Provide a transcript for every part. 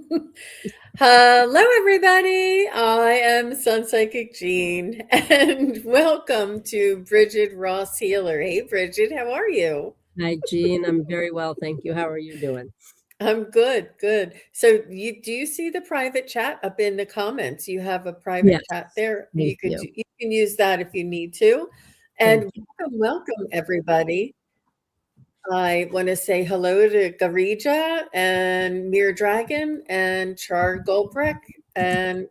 Hello, everybody. I am SunPsychic Jean, and welcome to Brigid Ross Healer. Hey, Brigid, how are you? Hi, Jean. I'm very well, thank you. How are you doing? I'm good, good. So, do you see the private chat up in the comments? You have a private Yes, chat there. thank you. You can use that if you need to. Thank And you. welcome, everybody. I want to say hello to Garija and Mir Dragon and Char Goldberg and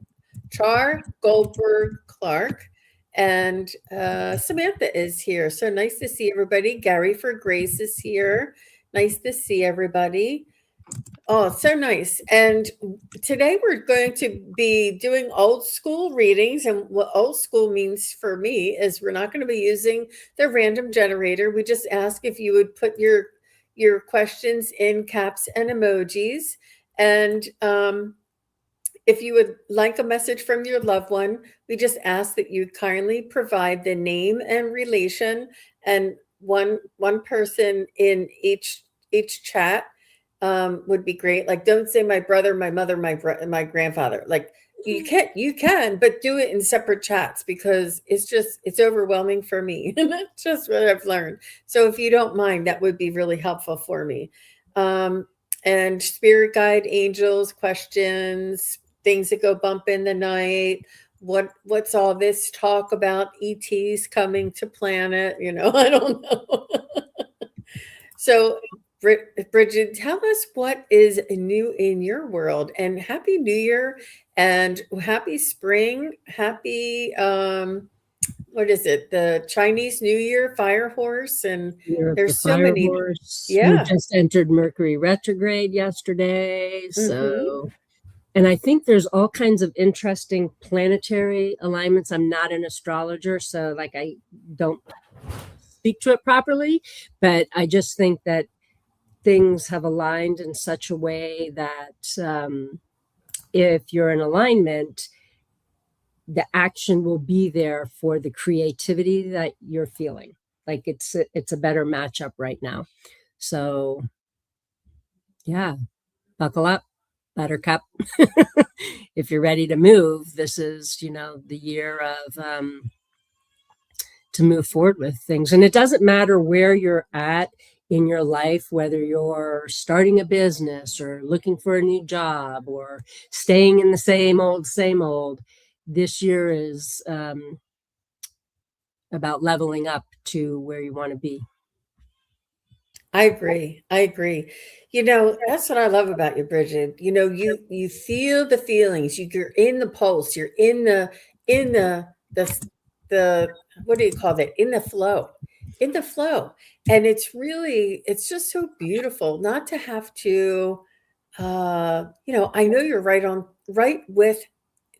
Char Goldberg Clark and Samantha is here. So nice to see everybody. Gary for Grace is here. Nice to see everybody. Oh, so nice. And today we're going to be doing old school readings. And what old school means for me is we're not going to be using the random generator. We just ask if you would put your questions in caps and emojis. And if you would like a message from your loved one, we just ask that you kindly provide the name and relation and one person in each chat would be great. Like, don't say my brother, my mother, my grandfather. Like, you can, but do it in separate chats because it's overwhelming for me, and that's just what I've learned. So, if you don't mind, that would be really helpful for me. Um, and spirit guide, angels, questions, things that go bump in the night. What's all this talk about ETs coming to planet? I don't know. So, Bridget, tell us what is new in your world, and Happy New Year, and Happy Spring, Happy what is it? The Chinese New Year, Fire Horse, and Year of the there's so Fire many. Horse. We Yeah. just entered Mercury retrograde yesterday. Hmm. And I think there's all kinds of interesting planetary alignments. I'm not an astrologer, so like I don't speak to it properly, but I just think that things have aligned in such a way that if you're in alignment, the action will be there for the creativity that you're feeling. Like it's a better matchup right now. So yeah, buckle up, buttercup. If you're ready to move, this is, the year of to move forward with things. And it doesn't matter where you're at in your life, whether you're starting a business or looking for a new job or staying in the same old. This year is about leveling up to where you want to be. I agree. I agree. That's what I love about you, Bridget. You feel the feelings. You're in the pulse. You're in the what do you call that? In the flow. In the flow. And it's just so beautiful not to have to I know you're right with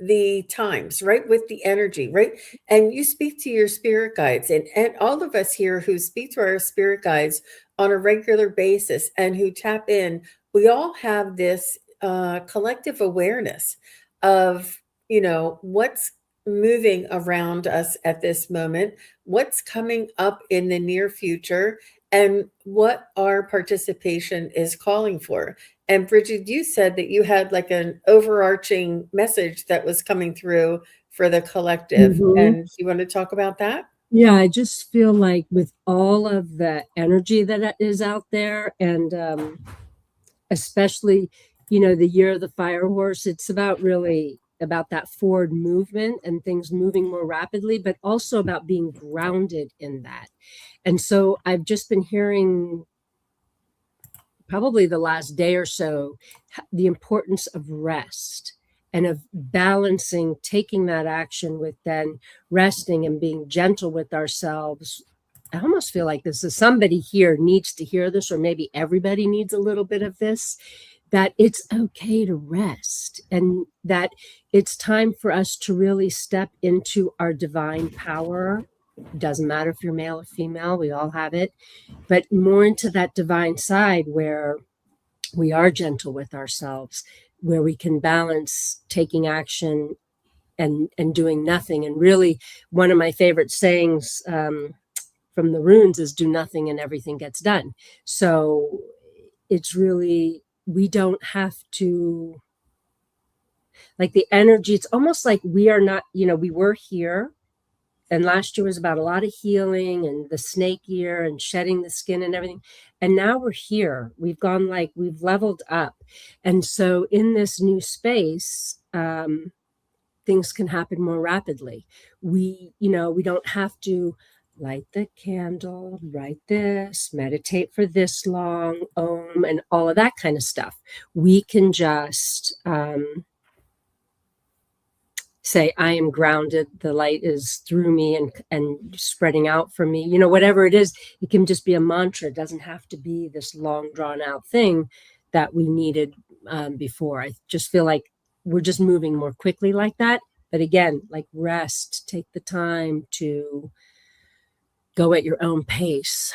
the times, right with the energy, right? And you speak to your spirit guides, and all of us here who speak to our spirit guides on a regular basis and who tap in, we all have this collective awareness of, what's moving around us at this moment, what's coming up in the near future, and what our participation is calling for. And Bridget, you said that you had like an overarching message that was coming through for the collective. Mm-hmm. And you want to talk about that? Yeah, I just feel like with all of the energy that is out there, and especially, the year of the fire horse, it's about really about that forward movement and things moving more rapidly, but also about being grounded in that. And so I've just been hearing probably the last day or so the importance of rest and of balancing taking that action with then resting and being gentle with ourselves. I almost feel like this is somebody here needs to hear this, or maybe everybody needs a little bit of this, that it's okay to rest and that it's time for us to really step into our divine power. Doesn't matter if you're male or female, we all have it, but more into that divine side where we are gentle with ourselves, where we can balance taking action and doing nothing. And really, one of my favorite sayings from the runes is do nothing and everything gets done. So it's really, we don't have to Like the energy, it's almost like we are not, we were here. And last year was about a lot of healing and the snake year and shedding the skin and everything. And now we're here. We've leveled up. And so in this new space, things can happen more rapidly. We don't have to light the candle, write this, meditate for this long, and all of that kind of stuff. We can just say, I am grounded. The light is through me and spreading out from me. Whatever it is, it can just be a mantra. It doesn't have to be this long, drawn out thing that we needed before. I just feel like we're just moving more quickly like that. But again, like rest, take the time to go at your own pace.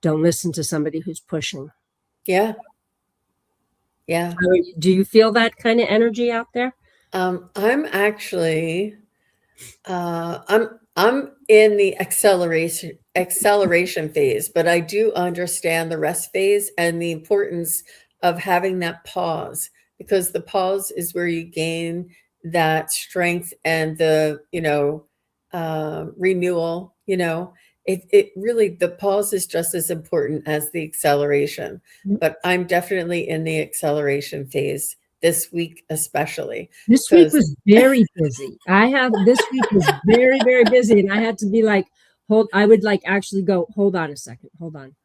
Don't listen to somebody who's pushing. Yeah. Yeah. Do you feel that kind of energy out there? I'm actually, I'm in the acceleration phase, but I do understand the rest phase and the importance of having that pause, because the pause is where you gain that strength and the, renewal. It really, the pause is just as important as the acceleration, but I'm definitely in the acceleration phase this week, especially. This week was very busy. This week was very, very busy. And I had to be like, I would like actually go, hold on a second. Hold on.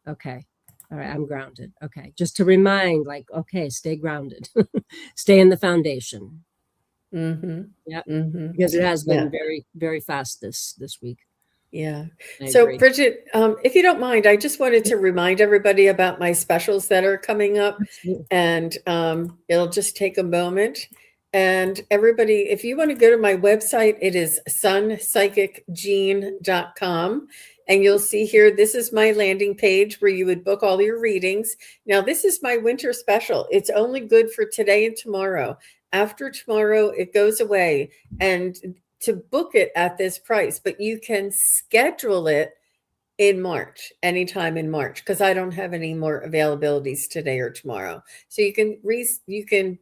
Okay. All right. I'm grounded. Okay. Just to remind, like, okay, stay grounded, stay in the foundation. Mm-hmm. Yeah. Mm-hmm. Because it has been very, very fast this week. Yeah. So, Brigid, if you don't mind, I just wanted to remind everybody about my specials that are coming up. Absolutely. And it'll just take a moment. And everybody, if you want to go to my website, it is SunPsychicGene.com. And you'll see here, this is my landing page where you would book all your readings. Now, this is my winter special. It's only good for today and tomorrow. After tomorrow, it goes away. And to book it at this price, but you can schedule it in March, anytime in March, because I don't have any more availabilities today or tomorrow. So you can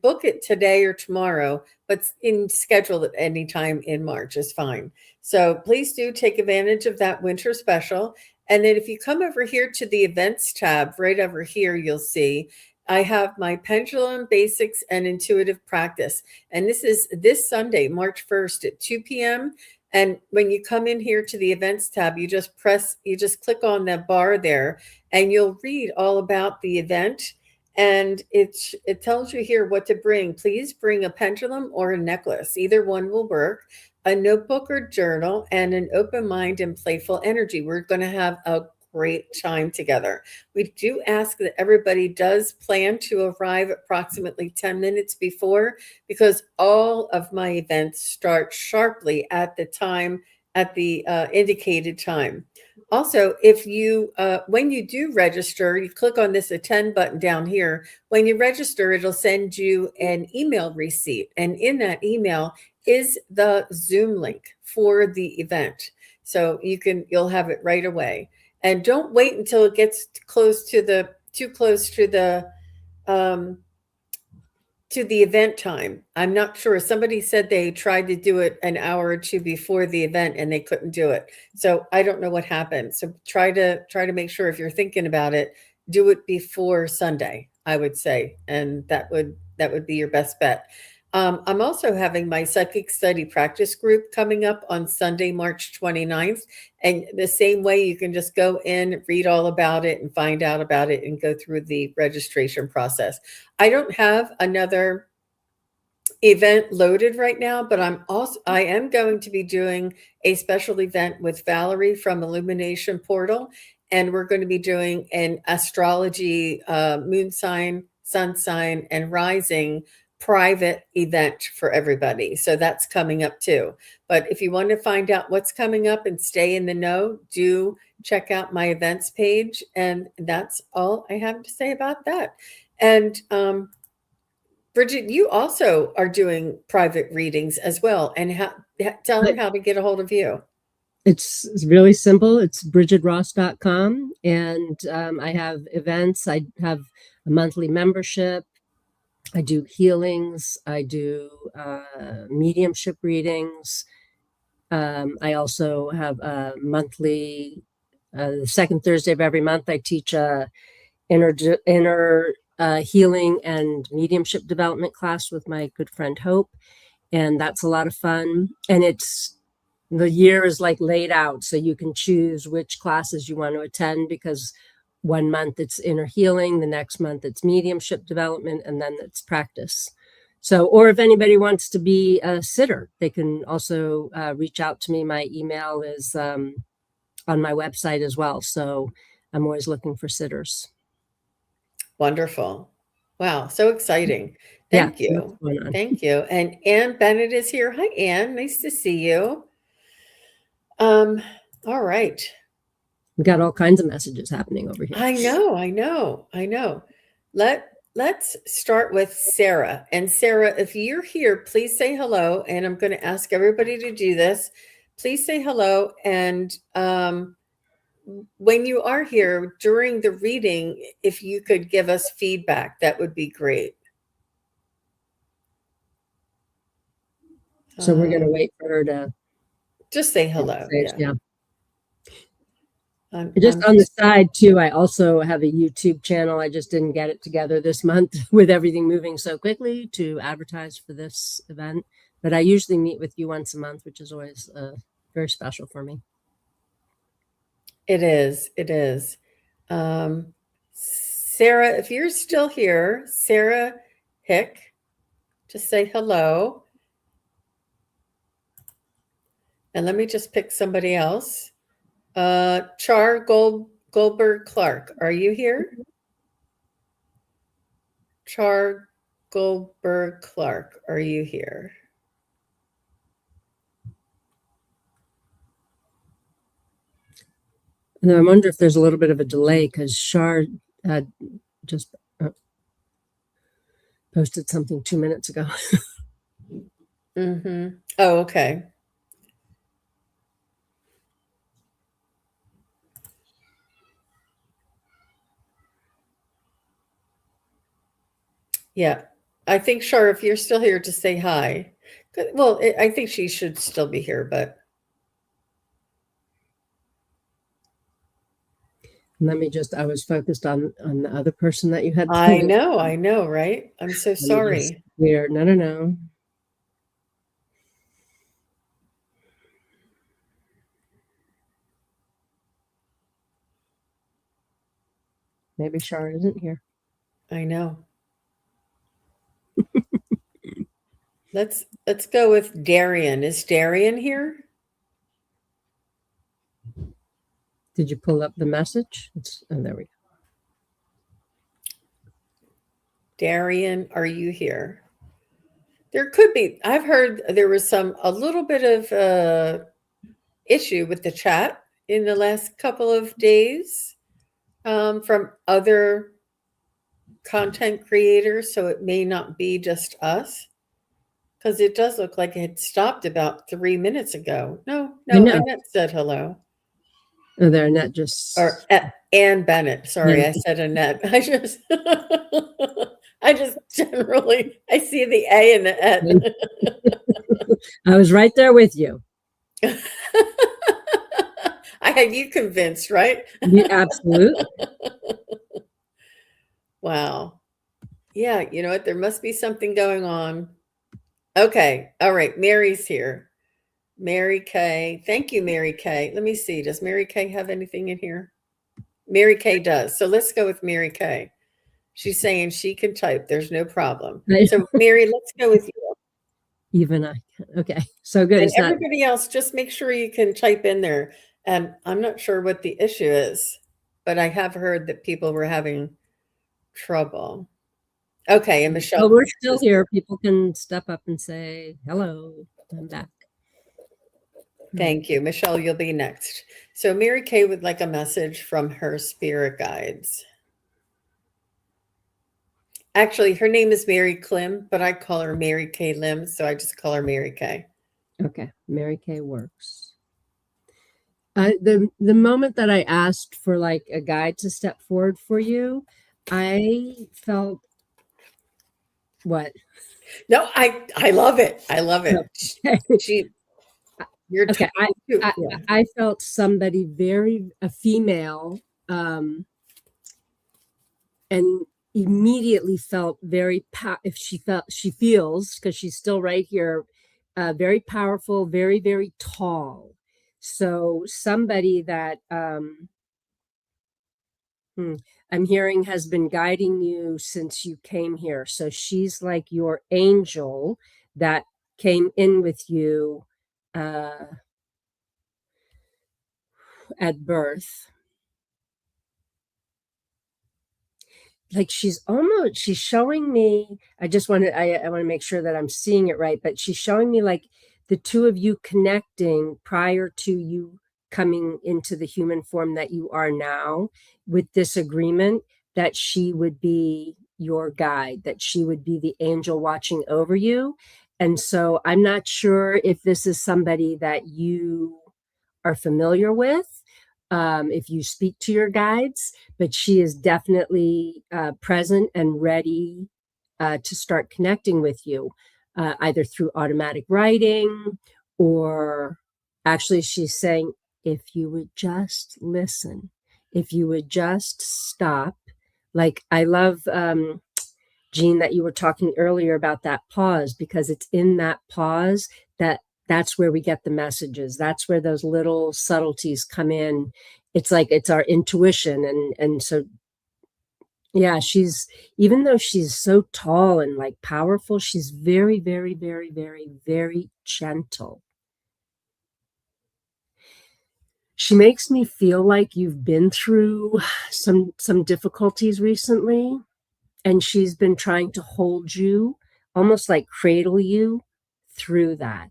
book it today or tomorrow, but schedule it anytime in March is fine. So please do take advantage of that winter special. And then if you come over here to the events tab, right over here, you'll see I have my pendulum basics and intuitive practice. And this is this Sunday, March 1st at 2 p.m. And when you come in here to the events tab, you just click on the bar there and you'll read all about the event. And it tells you here what to bring. Please bring a pendulum or a necklace. Either one will work. A notebook or journal, and an open mind and playful energy. We're going to have a great time together. We do ask that everybody does plan to arrive approximately 10 minutes before, because all of my events start sharply at the indicated time. Also, if you when you do register, you click on this attend button down here. When you register, it'll send you an email receipt, and in that email is the Zoom link for the event. So you'll have it right away. And don't wait until it gets too close to the event time. I'm not sure. Somebody said they tried to do it an hour or two before the event and they couldn't do it. So I don't know what happened. So try to make sure, if you're thinking about it, do it before Sunday, I would say, and that would be your best bet. I'm also having my psychic study practice group coming up on Sunday, March 29th. And the same way, you can just go in, read all about it and find out about it and go through the registration process. I don't have another event loaded right now, but I am going to be doing a special event with Valerie from Illumination Portal. And we're going to be doing an astrology, moon sign, sun sign, and rising private event for everybody. So that's coming up too. But if you want to find out what's coming up and stay in the know, do check out my events page. And that's all I have to say about that. And Brigid, you also are doing private readings as well. And tell them how to get a hold of you. It's really simple. It's brigidross.com. And I have events. I have a monthly membership. I do healings. I do mediumship readings. I also have a monthly, the second Thursday of every month, I teach a inner healing and mediumship development class with my good friend Hope. And that's a lot of fun. And the year is like laid out, so you can choose which classes you want to attend, because one month it's inner healing, the next month it's mediumship development, and then it's practice. So, or if anybody wants to be a sitter, they can also reach out to me. My email is on my website as well. So I'm always looking for sitters. Wonderful. Wow, so exciting. Yeah, Thank what's you. going on? Thank you. And Ann Bennett is here. Hi, Ann. Nice to see you. Um, all right. We got all kinds of messages happening over here. I know, I know, I know. Let's start with Sarah. And Sarah, if you're here, please say hello. And I'm going to ask everybody to do this. Please say hello. And when you are here during the reading, if you could give us feedback, that would be great. So we're going to wait for her to just say hello. Yeah. I'm just on the side too, I also have a YouTube channel. I just didn't get it together this month with everything moving so quickly to advertise for this event. But I usually meet with you once a month, which is always very special for me. It is. It is. Sarah, if you're still here, Sarah Hick, just say hello. And let me just pick somebody else. Char Goldberg Clark, are you here? Char Goldberg Clark, are you here? And I wonder if there's a little bit of a delay because Char had just posted something 2 minutes ago. Mm-hmm. Oh, okay. Yeah. I think, Char, if you're still here, to say hi. Well, I think she should still be here, but. Let me I was focused on the other person that you had. I know, right? I'm so sorry. No. Maybe Char isn't here. I know. Let's go with Darian. Is Darian here? Did you pull up the message? Oh, there we go. Darian, are you here? There could be. I've heard there was a little bit of issue with the chat in the last couple of days from other content creators, so it may not be just us. Because it does look like it stopped about 3 minutes ago. No, Annette said hello. Oh, there, Annette just. Or Ann Bennett. Sorry, I said Annette. I just generally, I see the A and the N. I was right there with you. I had you convinced, right? Yeah, absolutely. Wow. Yeah, you know what? There must be something going on. Okay. All right. Mary's here. Mary Kay. Thank you, Mary Kay. Let me see. Does Mary Kay have anything in here? Mary Kay does. So let's go with Mary Kay. She's saying she can type. There's no problem. So Mary, let's go with you. Even I can. Okay. So good. And everybody else, just make sure you can type in there. And I'm not sure what the issue is, but I have heard that people were having trouble. Okay, and Michelle. Well, we're still here. People can step up and say, hello, I'm back. Thank you. Michelle, you'll be next. So Mary Kay would like a message from her spirit guides. Actually, her name is Mary Klim, but I call her Mary Kay Lim, so I just call her Mary Kay. Okay, Mary Kay works. The moment that I asked for like a guide to step forward for you, I felt What? No, I love it. I love it. Okay. She you're Okay. talking to yeah. I felt somebody very, a female, um, and immediately felt very, if she felt, she feels, because she's still right here, very powerful, very, very tall. So somebody that, I'm hearing has been guiding you since you came here. So she's like your angel that came in with you uh, at birth. Like she's showing me, I want to make sure that I'm seeing it right, but she's showing me like the two of you connecting prior to you coming into the human form that you are now, with this agreement that she would be your guide, that she would be the angel watching over you. And so I'm not sure if this is somebody that you are familiar with, if you speak to your guides, but she is definitely present and ready to start connecting with you, either through automatic writing, or actually, she's saying, if you would just listen, if you would just stop. Like, I love, Jean, that you were talking earlier about that pause, because it's in that pause that that's where we get the messages. That's where those little subtleties come in. It's like it's our intuition. And so yeah, she's, even though she's so tall and like powerful, she's very, very, very, very, very gentle. She makes me feel like you've been through some difficulties recently, and she's been trying to hold you, almost like cradle you through that.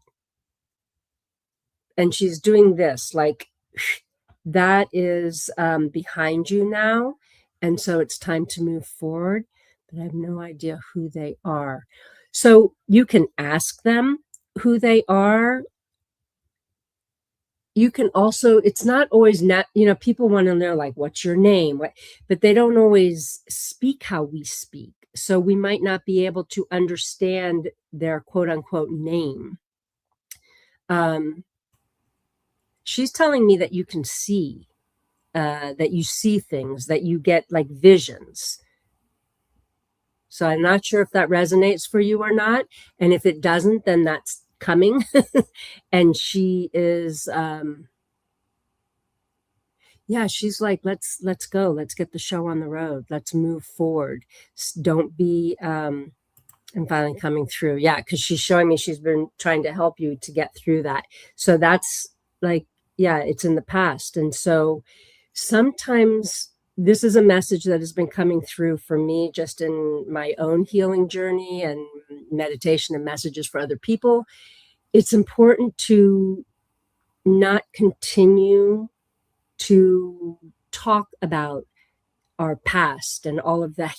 And she's doing this, like, that is behind you now. And so it's time to move forward. But I have no idea who they are. So you can ask them who they are. You can also, it's not always not, people want to know, like, what's your name? But they don't always speak how we speak. So we might not be able to understand their quote unquote name. She's telling me that you can see, that you see things, that you get like visions. So I'm not sure if that resonates for you or not. And if it doesn't, then that's coming. And she is, yeah, she's like, let's go, let's get the show on the road, let's move forward. Don't be, I'm finally coming through. Yeah, because she's showing me she's been trying to help you to get through that. So that's like, yeah, it's in the past. And so sometimes this is a message that has been coming through for me just in my own healing journey and meditation and messages for other people. It's important to not continue to talk about our past and all of that.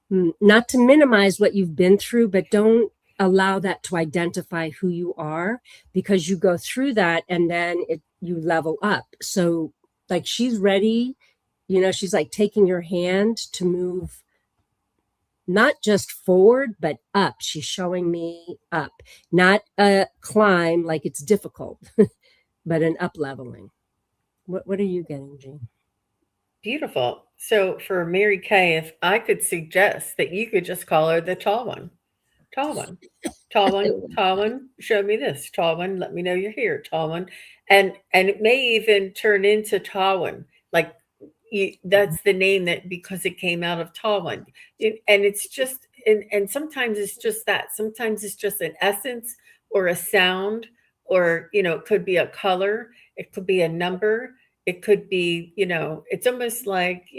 Not to minimize what you've been through, but don't allow that to identify who you are, because you go through that and then you level up. So like, she's ready, she's like taking your hand to move, not just forward, but up. She's showing me up, not a climb like it's difficult, but an up leveling. What are you getting, Jean? Beautiful. So for Mary Kay, if I could suggest that you could just call her the tall one. Tall one. Tall one, show me this. Tall one, let me know you're here. Tall one. And it may even turn into tall one. Like that's the name, that because it came out of tall one. And it's just and sometimes it's just that. Sometimes it's just an essence or a sound, or it could be a color, it could be a number, it could be, it's almost like,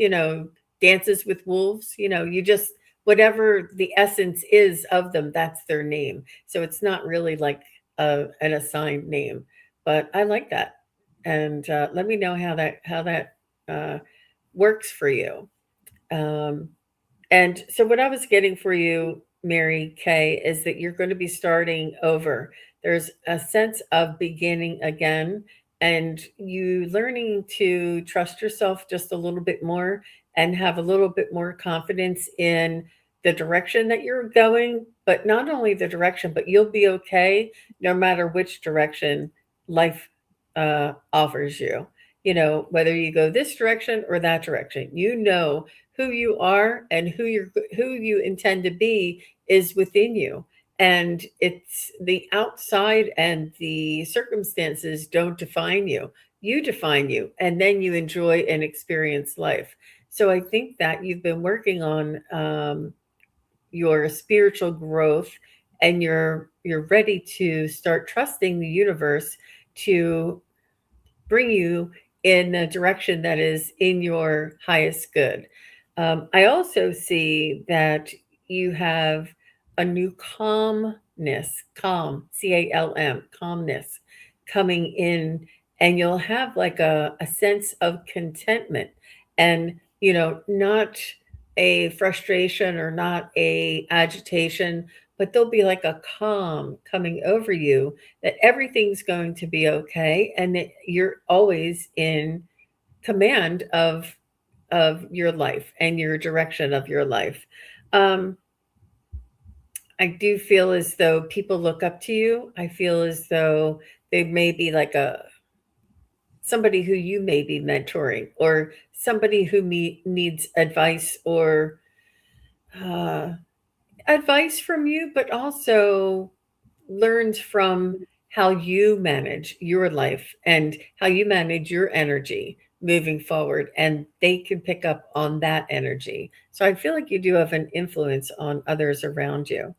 Dances with Wolves, you just, whatever the essence is of them, that's their name. So it's not really like an assigned name, but I like that. And let me know how that uh, works for you. Um, and so, what I was getting for you, Mary Kay, is that you're going to be starting over. There's a sense of beginning again, and you learning to trust yourself just a little bit more and have a little bit more confidence in the direction that you're going, but not only the direction, but you'll be okay no matter which direction life offers you. You know, whether you go this direction or that direction, you know who you are and who you intend to be is within you. And it's the outside and the circumstances don't define you. You define you, and then you enjoy and experience life. So I think that you've been working on your spiritual growth, and you're ready to start trusting the universe to bring you in a direction that is in your highest good. I also see that you have a new calmness, calmness coming in, and you'll have like a sense of contentment and, you know, not a frustration or not a agitation, but there'll be like a calm coming over you that everything's going to be okay and that you're always in command of your life and your direction of your life. Um, I do feel as though people look up to you. I feel as though they may be like a somebody who you may be mentoring or somebody who needs advice or uh, advice from you, but also learned from how you manage your life and how you manage your energy moving forward. And they can pick up on that energy. So I feel like you do have an influence on others around you.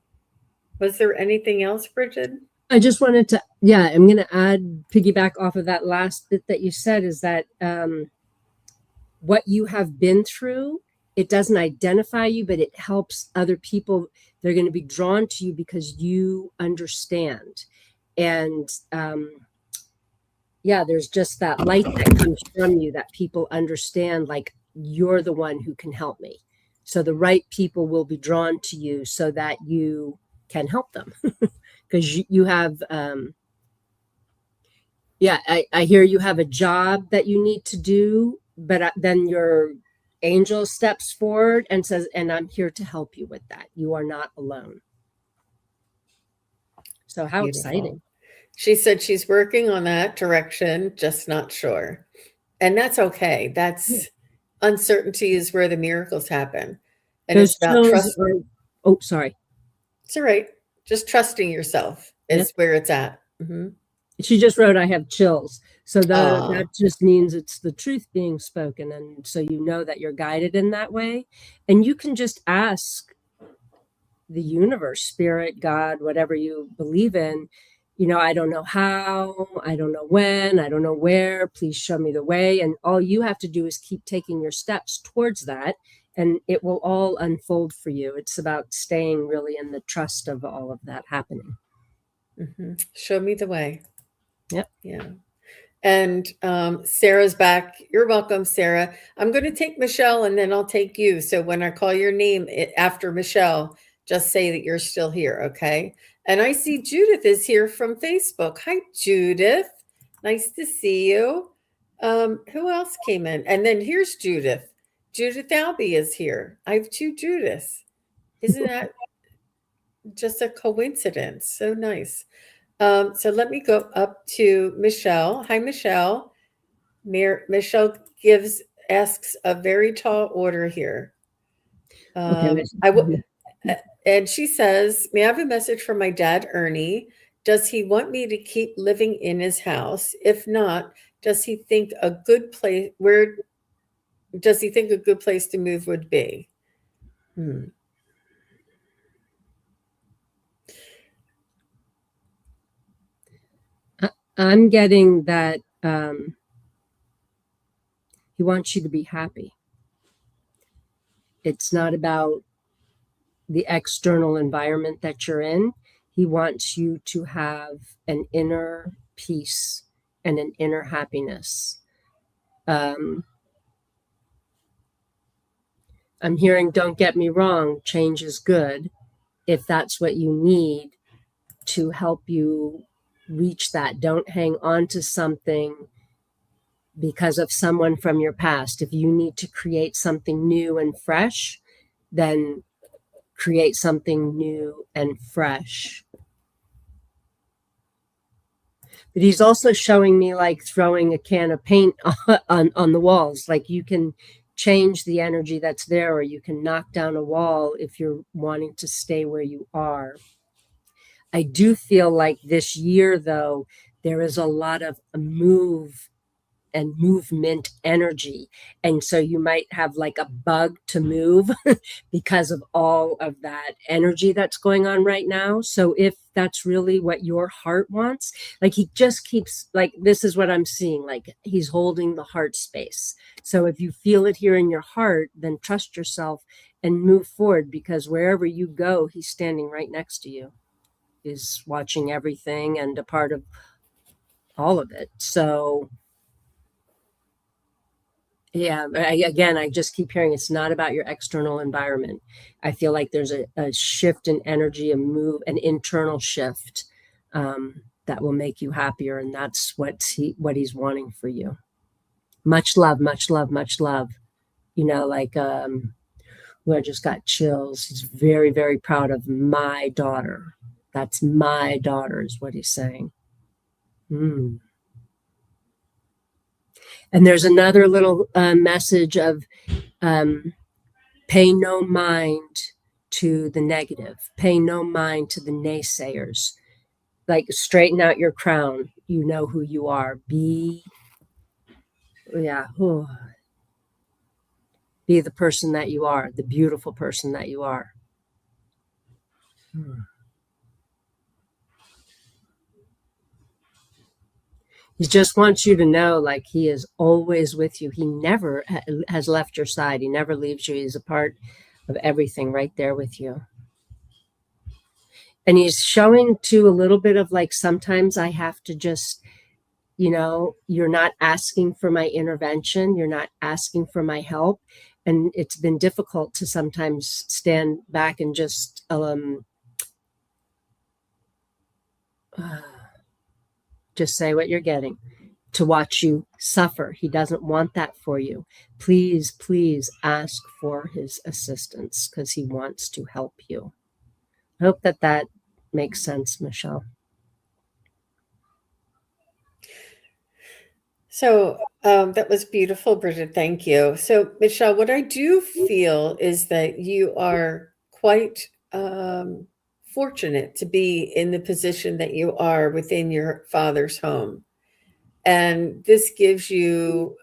Was there anything else, Bridget? I just wanted to, yeah, I'm going to piggyback off of that last bit that you said is that what you have been through, it doesn't identify you, but it helps other people. They're going to be drawn to you because you understand. And yeah, there's just that light that comes from you that people understand, like, you're the one who can help me. So the right people will be drawn to you so that you can help them. Because you have yeah, I hear you have a job that you need to do, but then your angel steps forward and says, and I'm here to help you with that. You are not alone. So how Beautiful. exciting. She said she's working on that direction, just not sure. And that's okay. Yeah. That's uncertainty is where the miracles happen. And Those it's about chills trust. are, oh, sorry. It's all right. Just trusting yourself Yep. is where it's at. Mm-hmm. She just wrote, I have chills. So Ah, that just means it's the truth being spoken. And so you know that you're guided in that way. And you can just ask the universe, spirit, God, whatever you believe in, I don't know how, I don't know when, I don't know where, please show me the way. And all you have to do is keep taking your steps towards that, and it will all unfold for you. It's about staying really in the trust of all of that happening. show me the way. Yep. Yeah. And Sarah's back. You're welcome, Sarah. I'm going to take Michelle and then I'll take you. So when I call your name after Michelle, just say that you're still here, okay? And I see Judith is here from Facebook. Hi, Judith. Nice to see you. Who else came in? And then here's Judith. Judith Albee is here. I have two Judiths. Isn't that just a coincidence? So nice. So let me go up to Michelle. Hi, Michelle. Michelle asks a very tall order here. Okay. And she says, "May I have a message from my dad, Ernie? Does he want me to keep living in his house? If not, does he think a good place? Where does he think a good place to move would be?" Hmm. I'm getting that he wants you to be happy. It's not about the external environment that you're in. He wants you to have an inner peace and an inner happiness. I'm hearing, don't get me wrong, change is good if that's what you need to help you reach that. Don't hang on to something because of someone from your past. If you need to create something new and fresh, then create something new and fresh. But he's also showing me like throwing a can of paint on the walls. Like you can change the energy that's there, or you can knock down a wall if you're wanting to stay where you are. I do feel like this year, though, there is a lot of move and movement energy. And so you might have like a bug to move because of all of that energy that's going on right now. So if that's really what your heart wants, like he just keeps, like, this is what I'm seeing, like he's holding the heart space. So if you feel it here in your heart, then trust yourself and move forward, because wherever you go, he's standing right next to you, is watching everything and a part of all of it. So yeah, I just keep hearing it's not about your external environment. I feel like there's a shift in energy, a move, an internal shift that will make you happier, and that's what he's wanting for you. Much love, much love, much love. You know, like I just got chills. He's very, very proud of my daughter. That's my daughter, is what he's saying. Mm. And there's another little message of pay no mind to the negative, pay no mind to the naysayers. Like straighten out your crown. You know who you are. Be the person that you are, the beautiful person that you are. He just wants you to know, like, he is always with you. He never has left your side. He never leaves you. He's a part of everything right there with you. And he's showing too a little bit of like, sometimes I have to just, you're not asking for my intervention. You're not asking for my help. And it's been difficult to sometimes stand back and just say what you're getting, to watch you suffer. He doesn't want that for you. Please, please ask for his assistance, because he wants to help you. I hope that makes sense, Michelle. So that was beautiful, Brigid. Thank you. So, Michelle, what I do feel is that you are quite fortunate to be in the position that you are within your father's home. And this gives you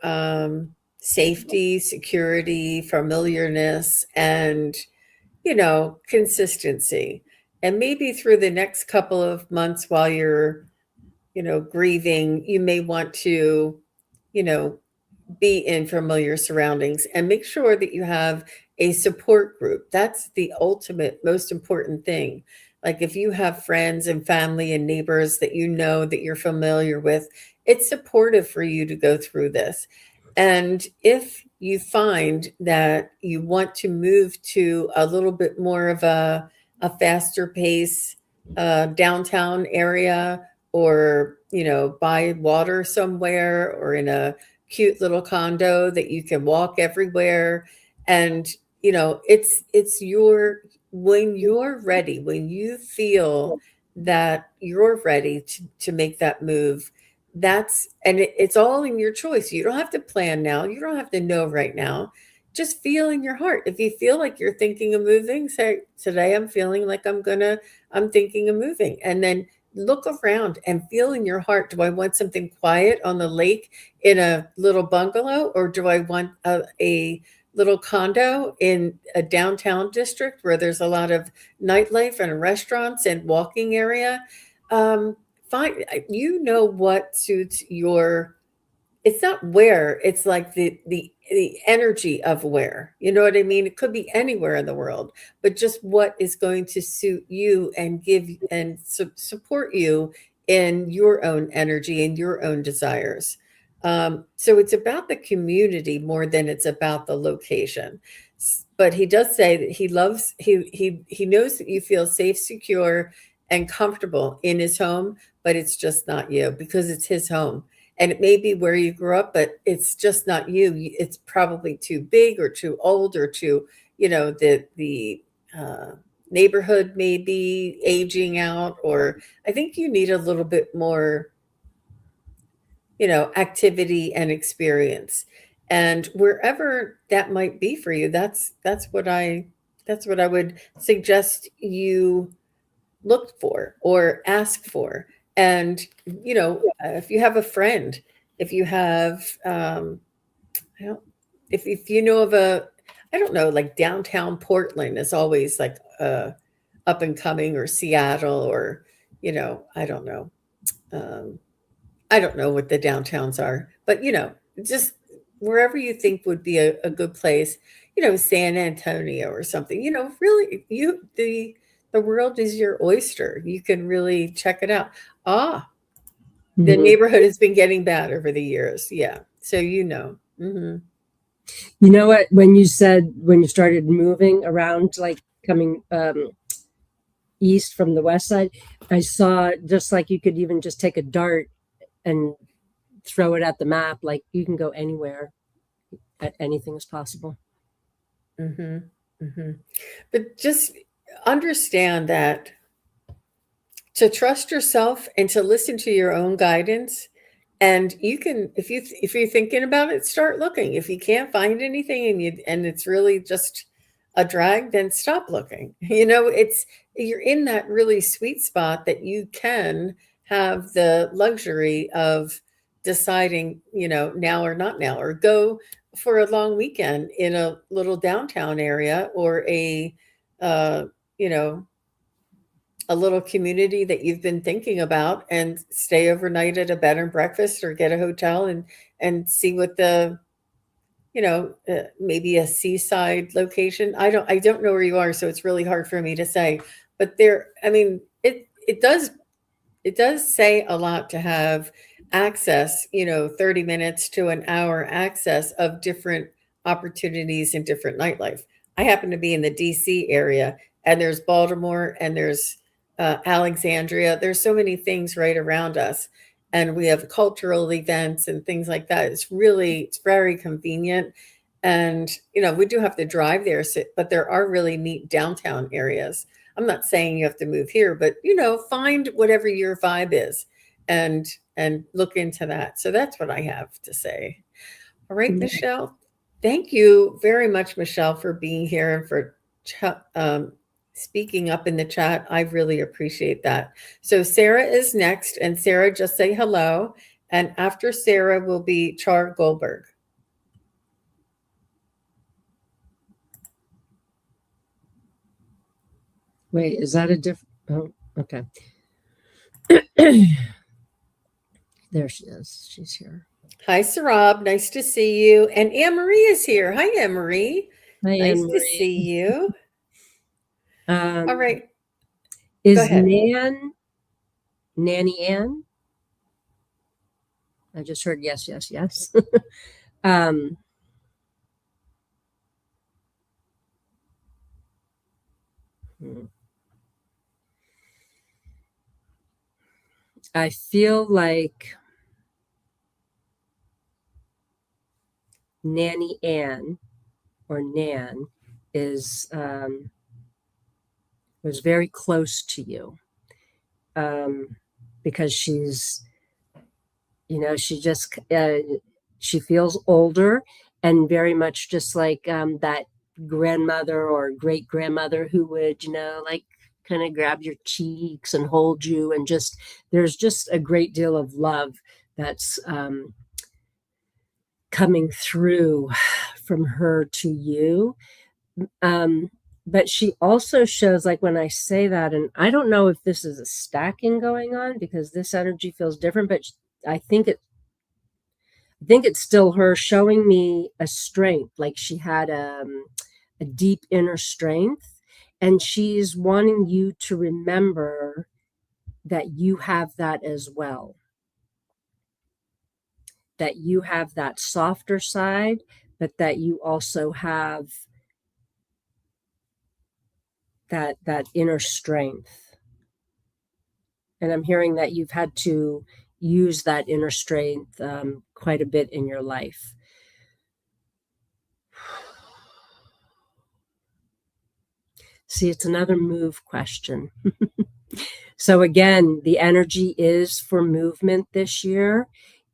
safety, security, familiarness, and, consistency. And maybe through the next couple of months while you're, grieving, you may want to, be in familiar surroundings and make sure that you have a support group. That's the ultimate, most important thing. Like if you have friends and family and neighbors that that you're familiar with, it's supportive for you to go through this. And if you find that you want to move to a little bit more of a faster pace downtown area, or, by water somewhere, or in a cute little condo that you can walk everywhere. And, it's when you're ready, when you feel that you're ready to make that move, it's all in your choice. You don't have to plan now. You don't have to know right now. Just feel in your heart. If you feel like you're thinking of moving, say, today I'm feeling like I'm thinking of moving. And then look around and feel in your heart. Do I want something quiet on the lake in a little bungalow, or do I want a little condo in a downtown district where there's a lot of nightlife and restaurants and walking area? Find, what suits your, it's not where, it's like the energy of where, you know what I mean? It could be anywhere in the world, but just what is going to suit you and give and support you in your own energy and your own desires. So it's about the community more than it's about the location. But he does say that he knows that you feel safe, secure, and comfortable in his home, but it's just not you, because it's his home. And it may be where you grew up, but it's just not you. It's probably too big or too old or too, the neighborhood may be aging out, or I think you need a little bit more, activity and experience. And wherever that might be for you, that's what I would suggest you look for or ask for. And if you have a friend, if you have, I don't, if you know of I don't know, like downtown Portland is always like up and coming, or Seattle, or I don't know. Um, I don't know what the downtowns are, but just wherever you think would be a good place, San Antonio or something, really the world is your oyster. You can really check it out. Ah, the Mhm. neighborhood has been getting bad over the years. Yeah. So Mhm. You know what? When you said when you started moving around, like coming east from the west side, I saw just like you could even just take a dart and throw it at the map. Like you can go anywhere. Anything is possible. Mhm. Mhm. But just understand that to trust yourself and to listen to your own guidance. And you can, if you're thinking about it, start looking. If you can't find anything, and it's really just a drag, then stop looking. You're in that really sweet spot that you can have the luxury of deciding, now or not now, or go for a long weekend in a little downtown area, or uh, you know, a little community that you've been thinking about, and stay overnight at a bed and breakfast, or get a hotel, and see what maybe a seaside location. I don't know where you are, so it's really hard for me to say. But I mean, it does say a lot to have access, 30 minutes to an hour access of different opportunities and different nightlife. I happen to be in the DC area, and there's Baltimore, and there's Alexandria. There's so many things right around us. And we have cultural events and things like that. It's very convenient. And, we do have to drive there, but there are really neat downtown areas. I'm not saying you have to move here, but find whatever your vibe is, and look into that. So that's what I have to say. All right, Yeah. Michelle. Thank you very much, Michelle, for being here and for speaking up in the chat. I really appreciate that. So Sarah is next, and Sarah, just say hello. And after Sarah will be Char Goldberg. Wait, is that a different? Oh, okay. There she is. She's here. Hi, Sarab. Nice to see you. And Anne Marie is here. Hi, Anne Marie. Hi, Anne Nice to Marie. see you. All right. Go Is ahead. Nanny Ann? I just heard yes, yes, yes. um, hmm. I feel like Nanny Ann or Nan is was very close to you, because she just she feels older, and very much just like that grandmother or great grandmother who would like kind of grab your cheeks and hold you, and just there's just a great deal of love that's coming through from her to you. um, but she also shows, like when I say that, and I don't know if this is a stacking going on because this energy feels different, but I think it's still her showing me a strength, like she had a deep inner strength, and she's wanting you to remember that you have that as well, that you have that softer side, but that you also have that inner strength. And I'm hearing that you've had to use that inner strength quite a bit in your life. See, it's another move question. So again, the energy is for movement this year.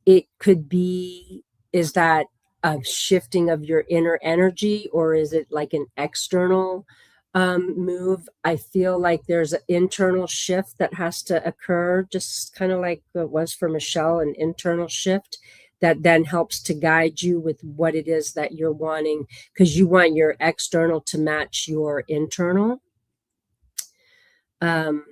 It could be, is that a shifting of your inner energy, or is it like an external move? I feel like there's an internal shift that has to occur, just kind of like it was for Michelle, an internal shift that then helps to guide you with what it is that you're wanting, because you want your external to match your internal. Um,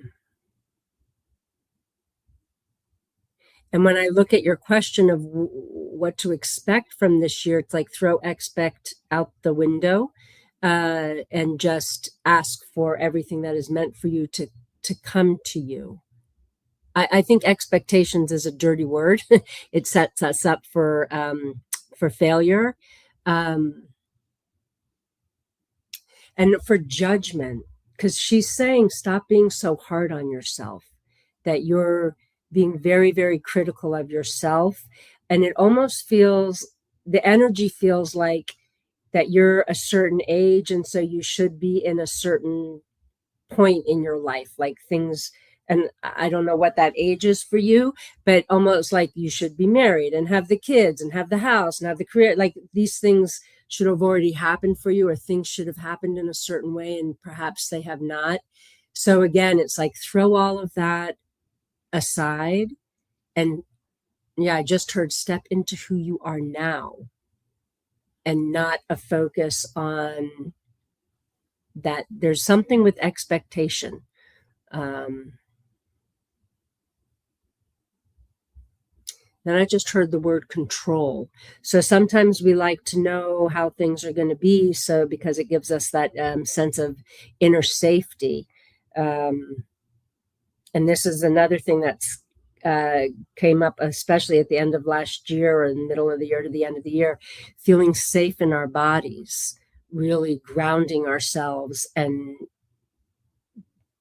And when I look at your question of what to expect from this year, it's like throw expect out the window and just ask for everything that is meant for you to come to you. I think expectations is a dirty word. It sets us up for failure and for judgment, because she's saying stop being so hard on yourself, that you're being very, very critical of yourself. And it almost feels, the energy feels like that you're a certain age. And so you should be in a certain point in your life, like things, and I don't know what that age is for you, but almost like you should be married and have the kids and have the house and have the career. Like these things should have already happened for you, or things should have happened in a certain way, and perhaps they have not. So again, it's like throw all of that aside. And yeah, I just heard step into who you are now, and not a focus on that. There's something with expectation. Then I just heard the word control. So sometimes we like to know how things are going to be, so because it gives us that sense of inner safety. And this is another thing that's came up, especially at the end of last year or in the middle of the year to the end of the year, feeling safe in our bodies, really grounding ourselves and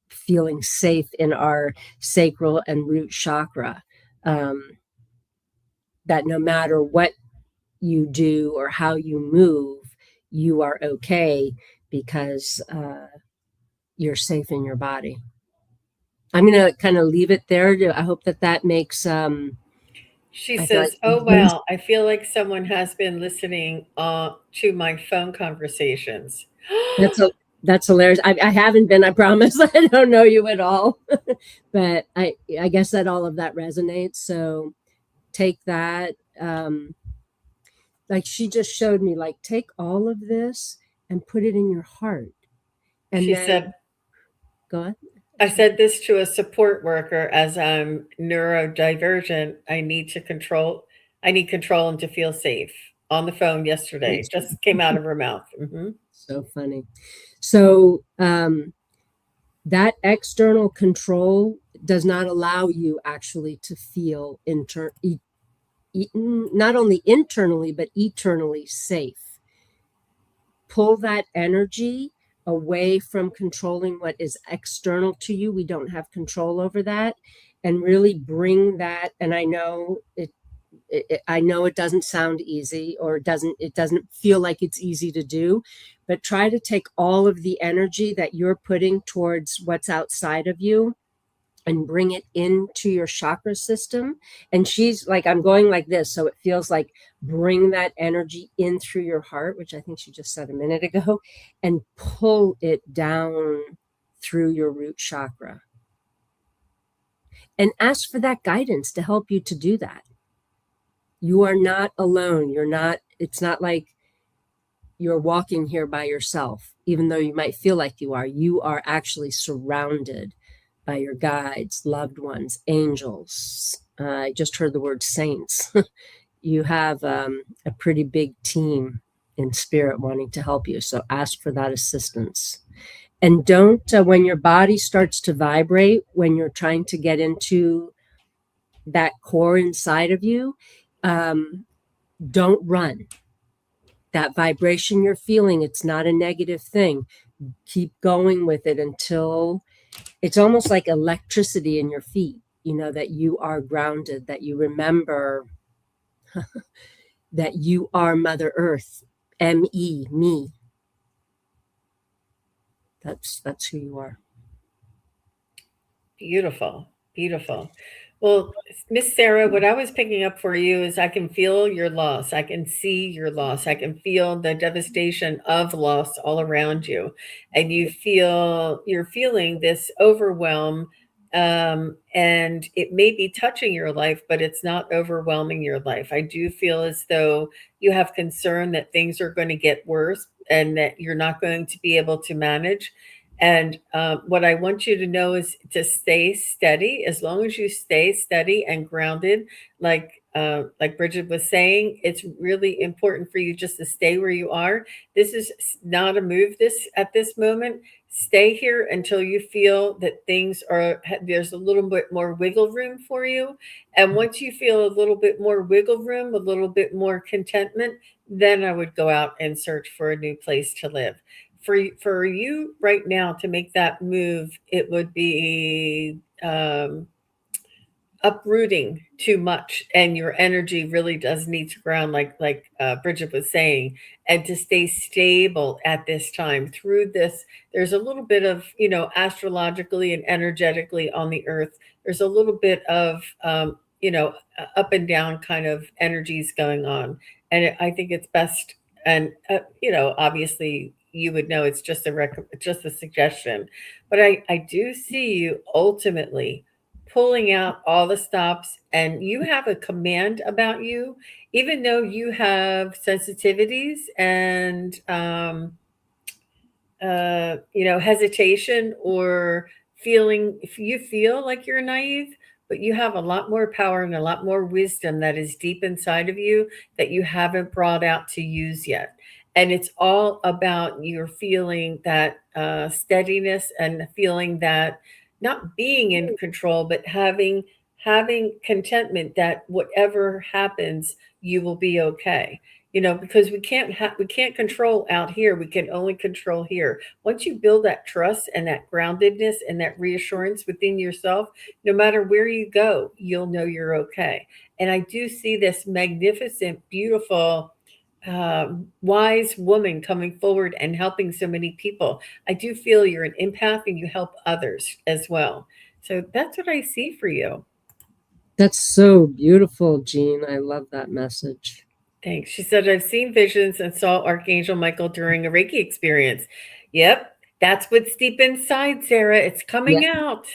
feeling safe in our sacral and root chakra. That no matter what you do or how you move, you are okay because you're safe in your body. I'm going to kind of leave it there. I hope that that makes. She I feel says, "Oh like wow, I feel like someone has been listening to my phone conversations." that's a, that's hilarious. I haven't been. I promise. I don't know you at all, but I guess that all of that resonates. So take that. Like she just showed me, like take all of this and put it in your heart, and She said, then go on. I said this to a support worker as I'm neurodivergent. I need control and to feel safe on the phone yesterday. That's Just came out of her mouth. so funny. So that external control does not allow you actually to feel not only internally, but eternally safe. Pull that energy away from controlling what is external to you. We don't have control over that. And really bring that. And I know it doesn't sound easy, or it doesn't feel like it's easy to do, but try to take all of the energy that you're putting towards what's outside of you and bring it into your chakra system. And she's like, I'm going like this, so it feels like bring that energy in through your heart, which I think she just said a minute ago, and pull it down through your root chakra, and ask for that guidance to help you to do that. You are not alone. It's not like you're walking here by yourself, even though you might feel like you are. You are actually surrounded by your guides, loved ones, angels. I just heard the word saints. You have a pretty big team in spirit wanting to help you. So ask for that assistance. And don't, when your body starts to vibrate, when you're trying to get into that core inside of you, don't run. That vibration you're feeling, it's not a negative thing. Keep going with it until it's almost like electricity in your feet, that you are grounded, that you remember that you are Mother Earth, me. That's who you are. Beautiful, beautiful. Well, Miss Sarah, what I was picking up for you is I can feel your loss. I can see your loss. I can feel the devastation of loss all around you. And you're feeling this overwhelm. And it may be touching your life, but it's not overwhelming your life. I do feel as though you have concern that things are going to get worse and that you're not going to be able to manage. And what I want you to know is to stay steady. As long as you stay steady and grounded, like Brigid was saying, it's really important for you just to stay where you are. This is not a move. This at this moment, stay here until you feel that things are there's a little bit more wiggle room for you. And once you feel a little bit more wiggle room, a little bit more contentment, then I would go out and search for a new place to live for you right now to make that move, it would be uprooting too much, and your energy really does need to ground, like Bridget was saying, and to stay stable at this time through this. There's a little bit of astrologically and energetically on the earth. There's a little bit of up and down kind of energies going on, and I think it's best. And obviously you would know it's just just a suggestion, but I do see you ultimately pulling out all the stops, and you have a command about you, even though you have sensitivities and hesitation or feeling, if you feel like you're naive, but you have a lot more power and a lot more wisdom that is deep inside of you that you haven't brought out to use yet. And it's all about your feeling that steadiness and feeling that not being in control, but having contentment that whatever happens, you will be okay. Because we can't control out here, we can only control here. Once you build that trust and that groundedness and that reassurance within yourself, no matter where you go, you'll know you're okay. And I do see this magnificent, beautiful, wise woman coming forward and helping so many people. I do feel you're an empath and you help others as well. So that's what I see for you. That's so beautiful, Jean. I love that message. Thanks. She said, I've seen visions and saw Archangel Michael during a Reiki experience. Yep, that's what's deep inside, Sarah. It's Yeah, coming out.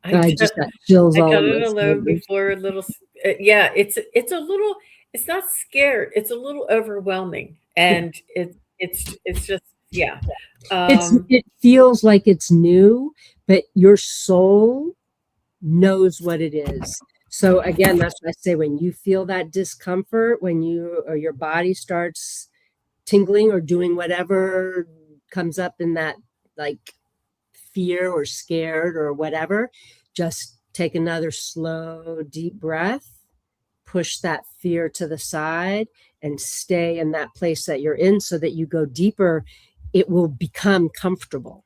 I I just, just got chills I all done in it my alone shoulders. before. A little, yeah. It's a little. It's not scared. It's a little overwhelming, Yeah. and it's just yeah. Um, It feels like it's new, but your soul knows what it is. So again, that's what I say, when you feel that discomfort, when you or your body starts tingling or doing whatever comes up in that, like, fear or scared or whatever, just take another slow, deep breath, push that fear to the side, and stay in that place that you're in so that you go deeper. It will become comfortable.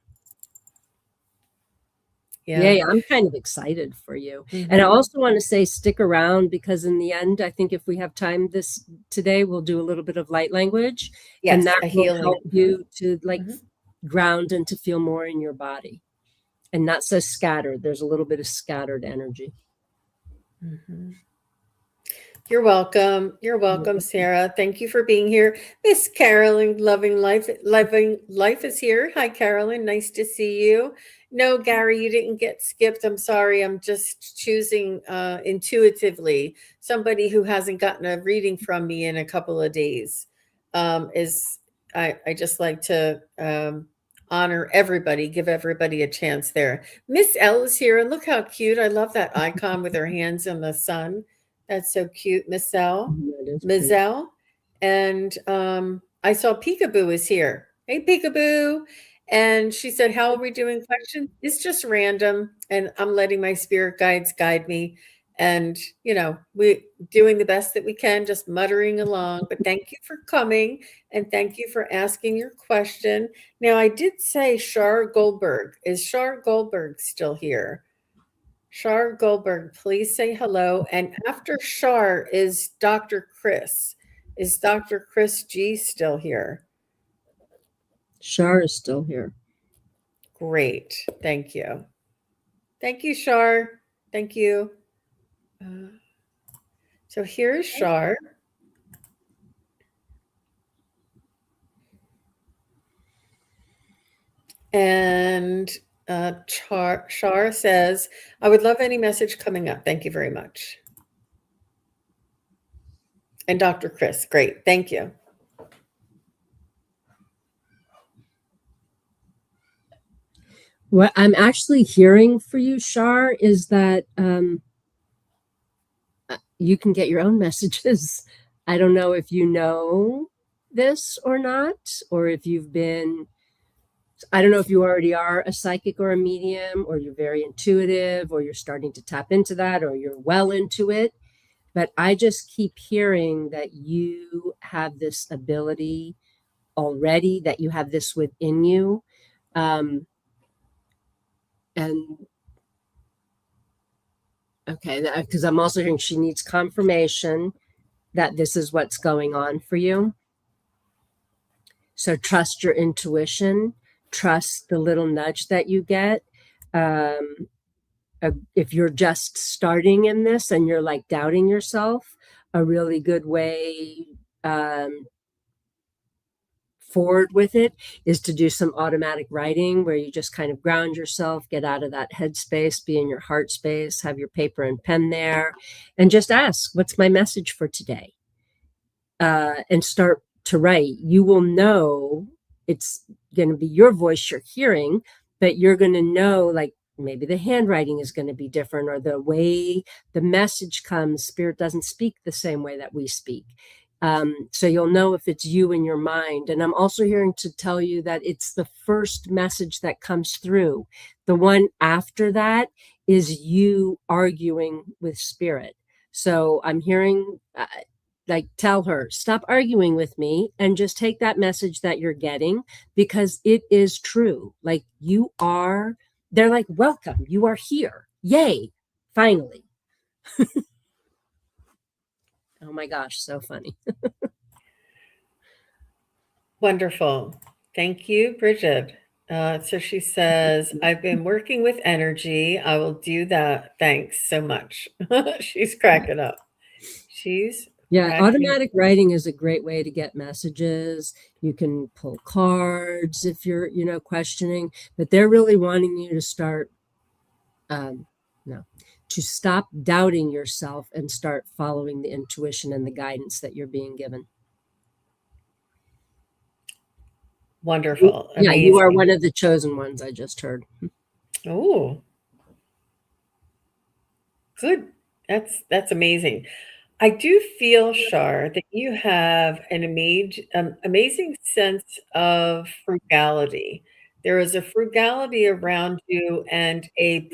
yeah. Yeah, I'm kind of excited for you. And I Hmm. also want to say stick around, because in the end, I think if we have time this today, we'll do a little bit of light language, and Yes, that a will healing. help you to, like, Hmm. ground and to feel more in your body and not so scattered. There's a little bit of scattered energy. Hmm. You're welcome. You're welcome, Sarah. Thank you for being here. Miss Carolyn, loving life is here. Hi, Carolyn. Nice to see you. No, Gary, you didn't get skipped. I'm sorry. I'm just choosing intuitively somebody who hasn't gotten a reading from me in a couple of days. Is I just like to honor everybody, give everybody a chance there. Miss L is here, and look how cute. I love that icon with her hands in the sun. That's so cute, That is pretty. Mizelle. And I saw Peekaboo is here. Hey, Peekaboo. And she said, how are we doing? Question. It's just random. And I'm letting my spirit guides guide me. And, we doing the best that we can, just muttering along. But thank you for coming and thank you for asking your question. Now, I did say Char Goldberg. Is Char Goldberg still here? Char Goldberg, please say hello. And after Char is Dr. Chris. Is Dr. Chris G still here? Char is still here. Great. Thank you. Thank you, Char. Thank you. Uh, so here's Char. And Char says, I would love any message coming up. Thank you very much. And Dr. Chris, great. Thank you. What I'm actually hearing for you, Char, is that you can get your own messages. I don't know if you know this or not, or if you've been, I don't know if you already are a psychic or a medium, or you're very intuitive, or you're starting to tap into that, or you're well into it. But I just keep hearing that you have this ability already, that you have this within you. Um, and okay, because I'm also hearing she needs confirmation that this is what's going on for you. So trust your intuition, trust the little nudge that you get. Um, if you're just starting in this and you're like doubting yourself, a really good way forward with it is to do some automatic writing where you just kind of ground yourself, get out of that headspace, be in your heart space, have your paper and pen there, and just ask, what's my message for today? And start to write. You will know it's going to be your voice you're hearing, but you're going to know, like, maybe the handwriting is going to be different, or the way the message comes, spirit doesn't speak the same way that we speak. So you'll know if it's you in your mind. And I'm also hearing to tell you that it's the first message that comes through. The one after that is you arguing with spirit. So I'm hearing, like, tell her, stop arguing with me and just take that message that you're getting, because it is true. Like, you are, they're like, welcome, you are here. Yay, finally. Oh my gosh, so funny. Wonderful. Thank you, Brigid. So she says, I've been working with energy. I will do that. Thanks so much. She's cracking up. She's Yeah, cracking. automatic writing is a great way to get messages. You can pull cards if you're, questioning, but they're really wanting you to start, no, to stop doubting yourself and start following the intuition and the guidance that you're being given. Wonderful. Yeah, you are Amazing. one of the chosen ones, I just heard. Oh, good. That's amazing. I do feel, Shar, that you have an amazing sense of frugality. There is a frugality around you and a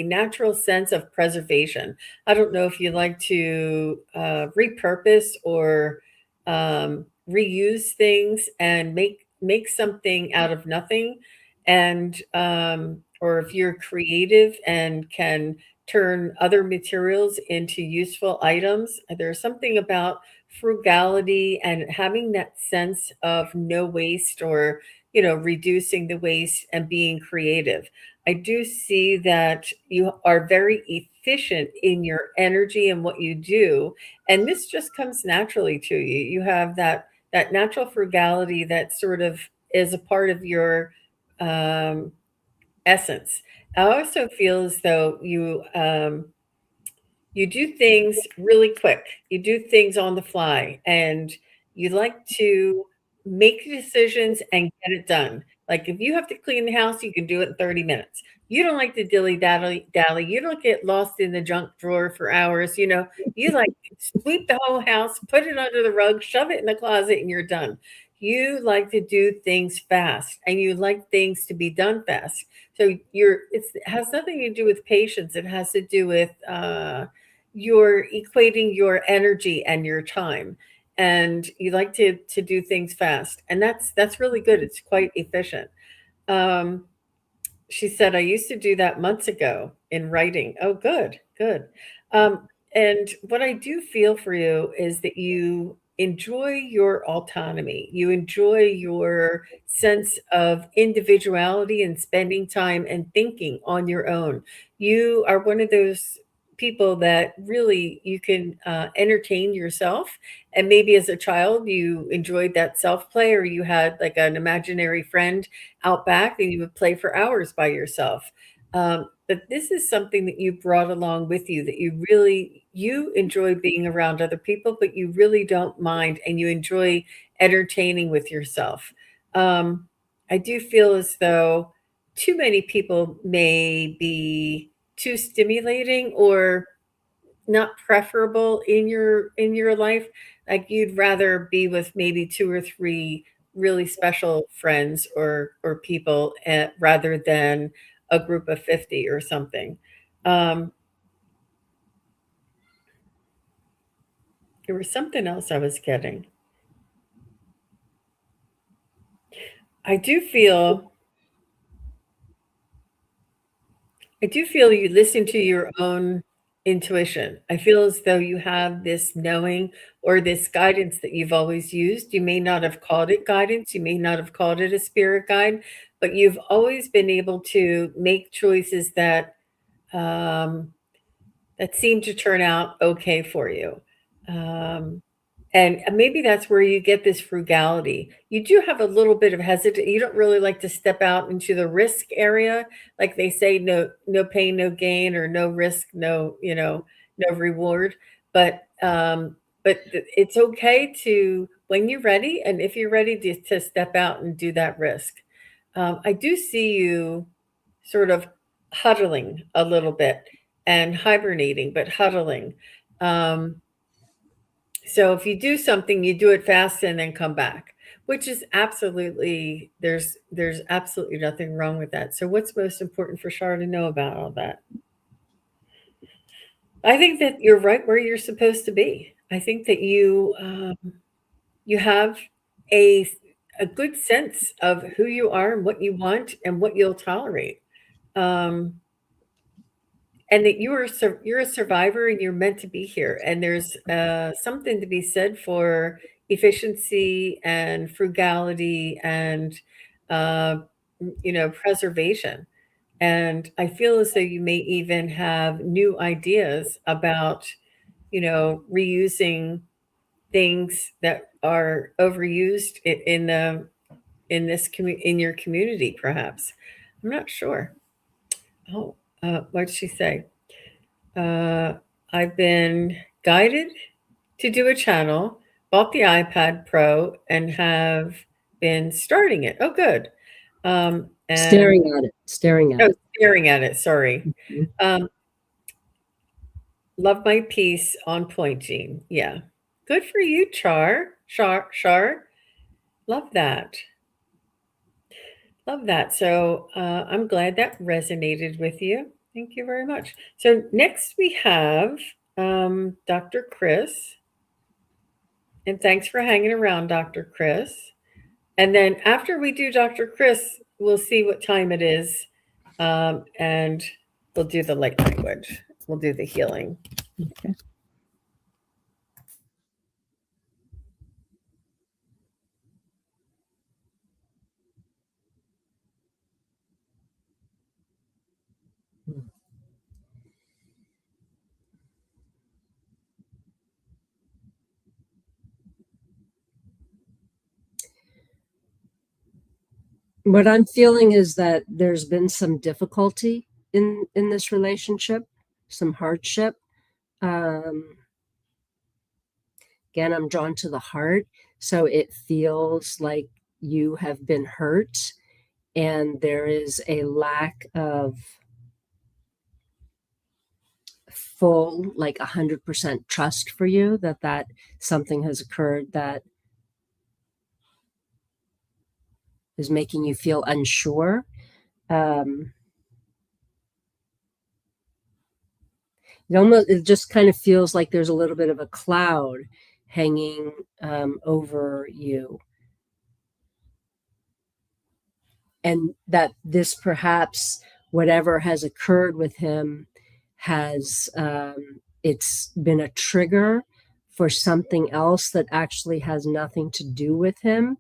natural sense of preservation. I don't know if you like to repurpose or reuse things and make something out of nothing, and or if you're creative and can turn other materials into useful items. There's something about frugality and having that sense of no waste, or, reducing the waste and being creative. I do see that you are very efficient in your energy and what you do. And this just comes naturally to you. You have that natural frugality that sort of is a part of your um, essence. I also feel as though you do things really quick. You do things on the fly, and you like to make decisions and get it done. Like, if you have to clean the house, you can do it in 30 minutes. You don't like to dilly dally. You don't get lost in the junk drawer for hours. You like sweep the whole house, put it under the rug, shove it in the closet, and you're done. You like to do things fast, and you like things to be done fast. So it has nothing to do with patience. It has to do with you're equating your energy and your time, and you like to do things fast, and that's really good. It's quite efficient. um she said, I used to do that months ago in writing. Oh, good. And what I do feel for you is that you enjoy your autonomy. You enjoy your sense of individuality and spending time and thinking on your own. You are one of those people that really you can entertain yourself. And maybe as a child, you enjoyed that self play, or you had like an imaginary friend out back and you would play for hours by yourself. But this is something that you brought along with you, that you enjoy being around other people, but you really don't mind, and you enjoy entertaining with yourself. I do feel as though too many people may be too stimulating or not preferable in your life. Like you'd rather be with maybe two or three really special friends or people rather than a group of 50 or something. Um, there was something else I was getting. I do feel I do feel you listen to your own intuition. I feel as though you have this knowing or this guidance that you've always used. You may not have called it guidance, you may not have called it a spirit guide, but you've always been able to make choices um, that seem to turn out okay for you. Um, and maybe that's where you get this frugality. You do have a little bit of hesitant. You don't really like to step out into the risk area. Like they say, no pain, no gain, or no risk, no reward. But it's okay to, when you're ready, and if you're ready to step out and do that risk. I do see you sort of huddling a little bit and hibernating, but huddling. Um, so if you do something, you do it fast and then come back, which is absolutely there's absolutely nothing wrong with that. So what's most important for Char to know about all that? I think that you're right where you're supposed to be. I think that you have a a good sense of who you are and what you want and what you'll tolerate. Um, and that you're a survivor and you're meant to be here, and there's something to be said for efficiency and frugality and uh, preservation. And I feel as though you may even have new ideas about reusing things that are overused in your community, perhaps. I'm not sure. Oh, what did she say? Uh, I've been guided to do a channel, bought the iPad Pro, and have been starting it. Oh, good. And Staring at oh, it. staring at it. Sorry. Mhm. Um, love my piece on point, Jean. Yeah. Good for you, Char. Love that. Love that. So I'm glad that resonated with you. Thank you very much. So next we have Dr. Chris. And thanks for hanging around, Dr. Chris. And then after we do Dr. Chris, we'll see what time it is. And we'll do the light language. We'll do the healing. Okay. What I'm feeling is that there's been some difficulty in this relationship, some hardship. Um, Again, I'm drawn to the heart, so it feels like you have been hurt, and there is a lack of full, like 100% trust for you that something has occurred that is making you feel unsure. Um, it just kind of feels like there's a little bit of a cloud hanging over you, and that this perhaps whatever has occurred with him has it's been a trigger for something else that actually has nothing to do with him,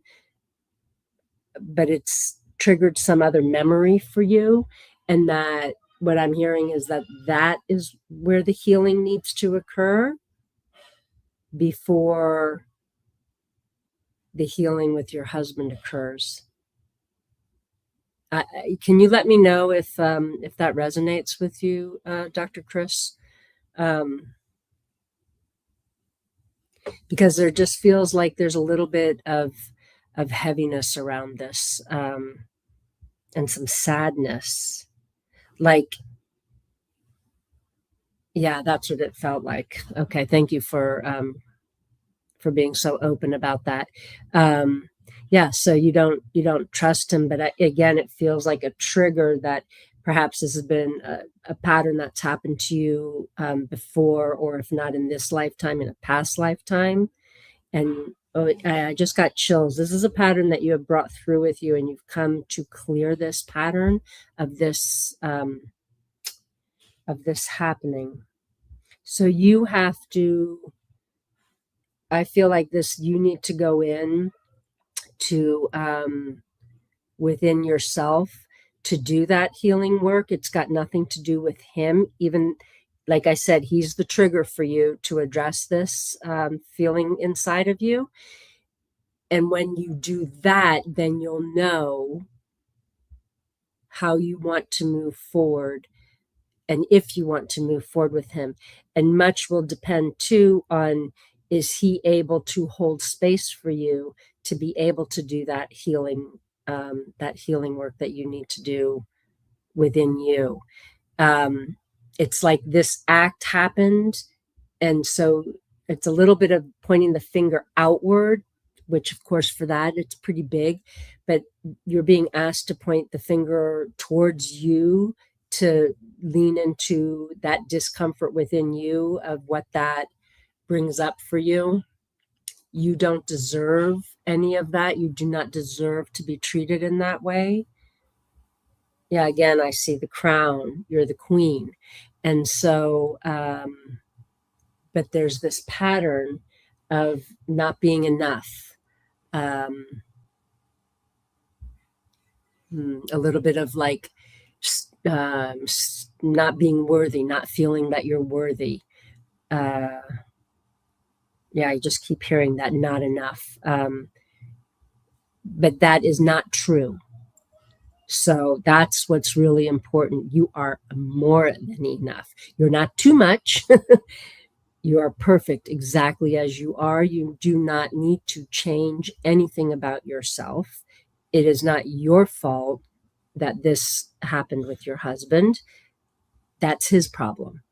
but it's triggered some other memory for you. And that what I'm hearing is that that is where the healing needs to occur before the healing with your husband occurs. Can you let me know if that resonates with you, Dr. Chris? Because there just feels like there's a little bit of heaviness around this, and some sadness. Like, yeah, that's what it felt like. Okay, thank you for being so open about that. Yeah, so you don't trust him, but again, it feels like a trigger that perhaps this has been a pattern that's happened to you before, or if not in this lifetime, in a past lifetime. And I just got chills. This is a pattern that you have brought through with you, and you've come to clear this pattern of this happening. So you have to, I feel like this, you need to go in to within yourself to do that healing work. It's got nothing to do with him. Even like I said, he's the trigger for you to address this feeling inside of you. And when you do that, then you'll know how you want to move forward, and if you want to move forward with him. And much will depend too on, is he able to hold space for you to be able to do that healing work that you need to do within you. It's like this act happened, and so it's a little bit of pointing the finger outward, which of course for that it's pretty big, but you're being asked to point the finger towards you, to lean into that discomfort within you of what that brings up for you. You don't deserve any of that. You do not deserve to be treated in that way. Yeah, again, I see the crown. You're the queen. And so, but there's this pattern of not being enough. A little bit of like not being worthy, not feeling that you're worthy. Yeah, I just keep hearing that, not enough. But that is not true. So that's what's really important. You are more than enough. You're not too much. You are perfect exactly as you are. You do not need to change anything about yourself. It is not your fault that this happened with your husband. That's his problem.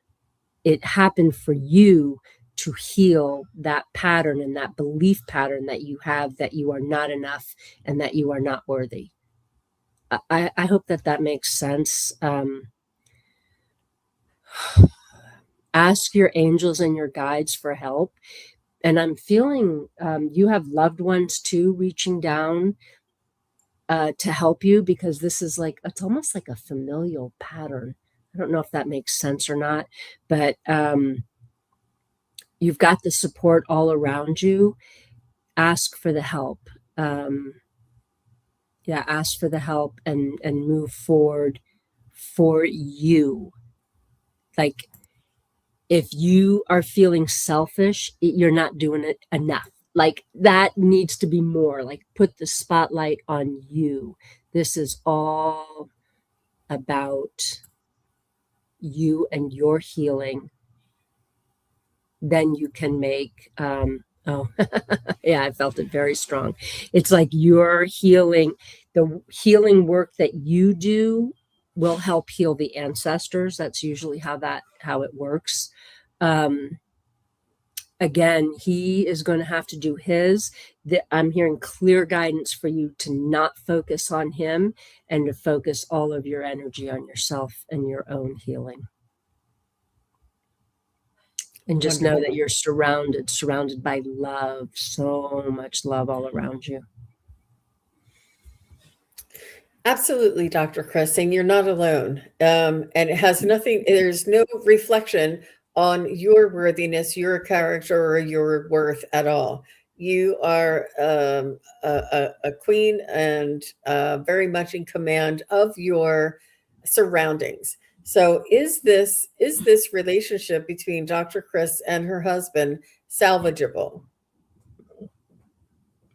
It happened for you to heal that pattern and that belief pattern that you have, that you are not enough and that you are not worthy. I hope that makes sense. Ask your angels and your guides for help. And I'm feeling you have loved ones too reaching down to help you, because this is like, it's almost like a familial pattern. I don't know if that makes sense or not, but you've got the support all around you. Ask for the help. Ask for the help and move forward for you. Like, if you are feeling selfish, you're not doing it enough. Like, that needs to be more. Like, put the spotlight on you. This is all about you and your healing. Then you can make yeah, I felt it very strong. It's like your healing, the healing work that you do will help heal the ancestors. That's usually how it works. Again, he is going to have to do his. I'm hearing clear guidance for you to not focus on him and to focus all of your energy on yourself and your own healing. And just know that you're surrounded by love, so much love all around you. Absolutely, Dr. Chris, and you're not alone. And it has nothing, there's no reflection on your worthiness, your character, or your worth at all. You are a queen and very much in command of your surroundings. So, is this relationship between Dr. Chris and her husband salvageable?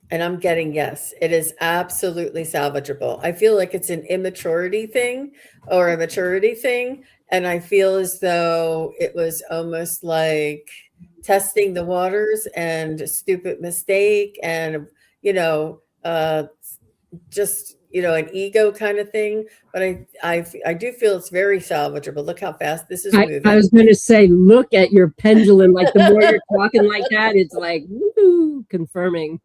And I'm getting yes, it is absolutely salvageable. I feel like it's an immaturity thing or a maturity thing. And I feel as though it was almost like testing the waters and a stupid mistake and, you know, just, an ego kind of thing. But I do feel it's very salvageable. Look how fast this is I moving. was going to say, look at your pendulum. Like the more you're talking like that, it's like, woo, confirming.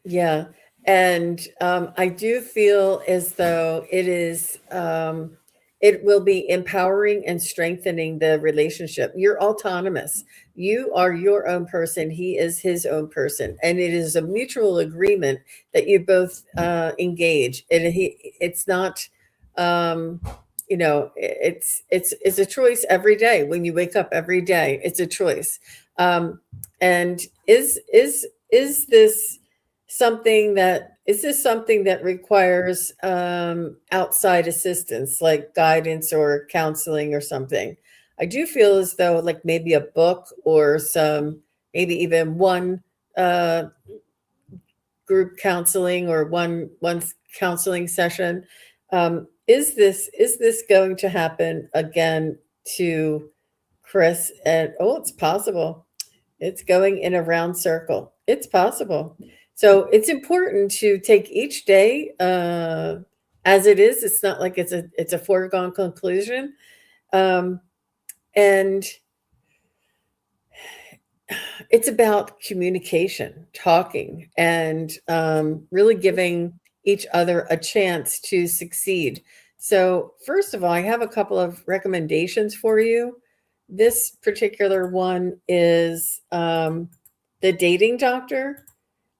Yeah. And I do feel as though it will be empowering and strengthening the relationship. You're autonomous. You are your own person. He is his own person. And it is a mutual agreement that you both engage. It's not, it's a choice every day. When you wake up every day, it's a choice. And is this something that requires outside assistance, like guidance or counseling or something? I do feel as though like maybe a book or maybe even one uh, group counseling or one counseling session. Is this going to happen again to Chris? And oh, it's possible. It's going in a round circle. It's possible. So it's important to take each day as it is. It's not like it's a foregone conclusion. Um, and it's about communication, talking, and really giving each other a chance to succeed. So, first of all, I have a couple of recommendations for you. This particular one is The Dating Doctor.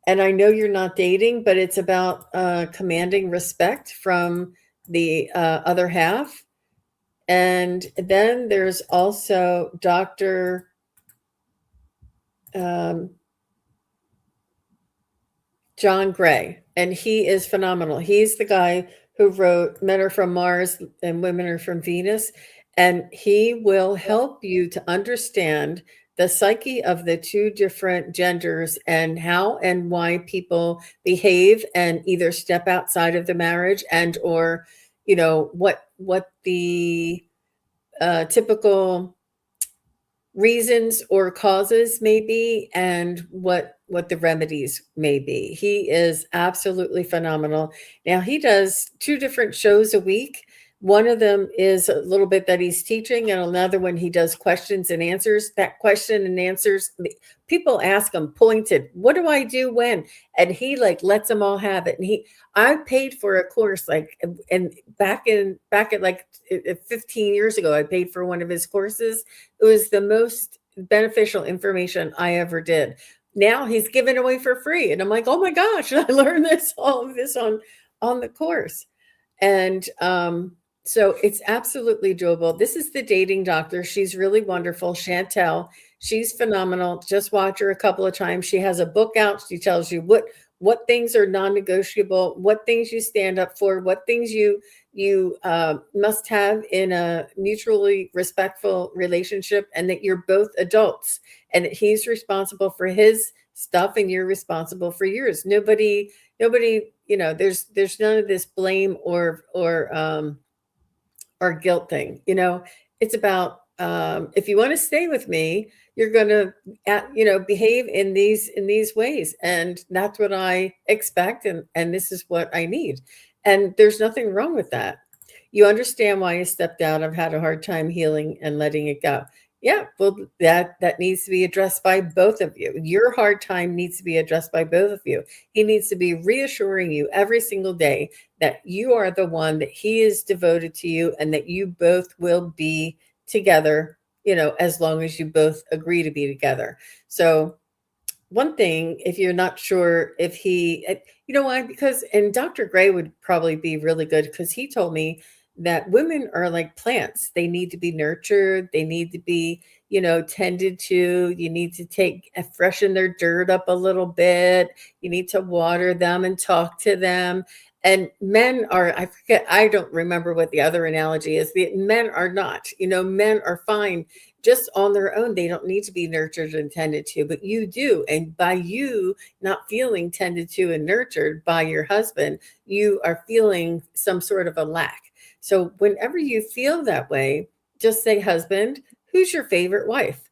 And I know you're not dating, but it's about commanding respect from the other half. And then there's also Dr. Um, John Gray, and he is phenomenal. He's the guy who wrote Men Are From Mars and Women Are From Venus. And he will help you to understand the psyche of the two different genders and how and why people behave and either step outside of the marriage and or what the typical reasons or causes may be and what the remedies may be. He is absolutely phenomenal. Now he does two different shows a week. One of them is a little bit that he's teaching, and another one he does questions and answers. That question and answers, people ask him pointed, what do I do when? And he like lets them all have it. And I paid for a course like, and back at like 15 years ago, I paid for one of his courses. It was the most beneficial information I ever did. Now he's giving away for free, and I'm like, oh my gosh, I learned all of this on the course. And so it's absolutely doable. This is The Dating Doctor. She's really wonderful. Chantel, she's phenomenal. Just watch her a couple of times. She has a book out. She tells you what things are non-negotiable, what things you stand up for, what things you must have in a mutually respectful relationship, and that you're both adults, and that he's responsible for his stuff and you're responsible for yours. Nobody, there's none of this blame or guilt thing. It's about if you want to stay with me, you're going to behave in these ways, and that's what I expect, and this is what I need, and there's nothing wrong with that. You understand why you stepped out. I've had a hard time healing and letting it go. Yeah, well, that needs to be addressed by both of you. Your hard time needs to be addressed by both of you. He needs to be reassuring you every single day that you are the one, that he is devoted to you, and that you both will be together, as long as you both agree to be together. So one thing, if you're not sure if he, you know why? Because, and Dr. Gray would probably be really good, because he told me that women are like plants. They need to be nurtured. They need to be, tended to. You need to freshen their dirt up a little bit. You need to water them and talk to them. And men are, I forget, I don't remember what the other analogy is. The men are not, men are fine just on their own. They don't need to be nurtured and tended to, but you do. And by you not feeling tended to and nurtured by your husband, you are feeling some sort of a lack. So whenever you feel that way, just say, husband, who's your favorite wife?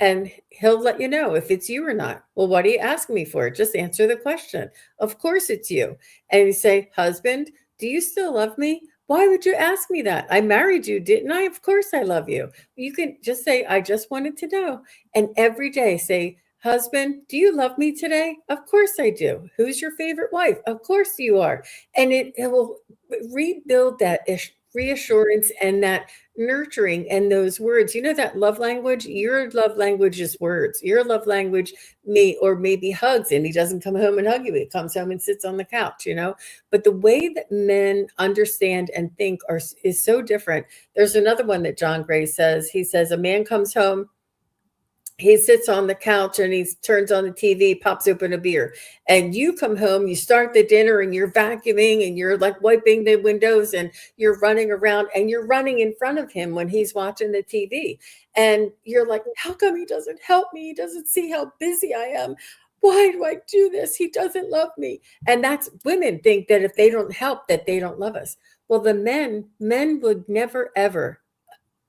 And he'll let you know if it's you or not. Well, what are you asking me for? Just answer the question. Of course it's you. And you say, husband, do you still love me? Why would you ask me that? I married you, didn't I? Of course I love you. You can just say, I just wanted to know. And every day say, husband, do you love me today? Of course I do. Who's your favorite wife? Of course you are. And it will rebuild that reassurance and that nurturing and those words. You know that love language? Your love language is words. Your love language or maybe hugs, and he doesn't come home and hug you. He comes home and sits on the couch, But the way that men understand and think is so different. There's another one that John Gray says. He says a man comes home, he sits on the couch and he turns on the TV, pops open a beer. And you come home, you start the dinner and you're vacuuming and you're like wiping the windows and you're running around and you're running in front of him when he's watching the TV. And you're like, how come he doesn't help me? He doesn't see how busy I am. Why do I do this? He doesn't love me. And that's, women think that if they don't help, that they don't love us. Well, the men would never, ever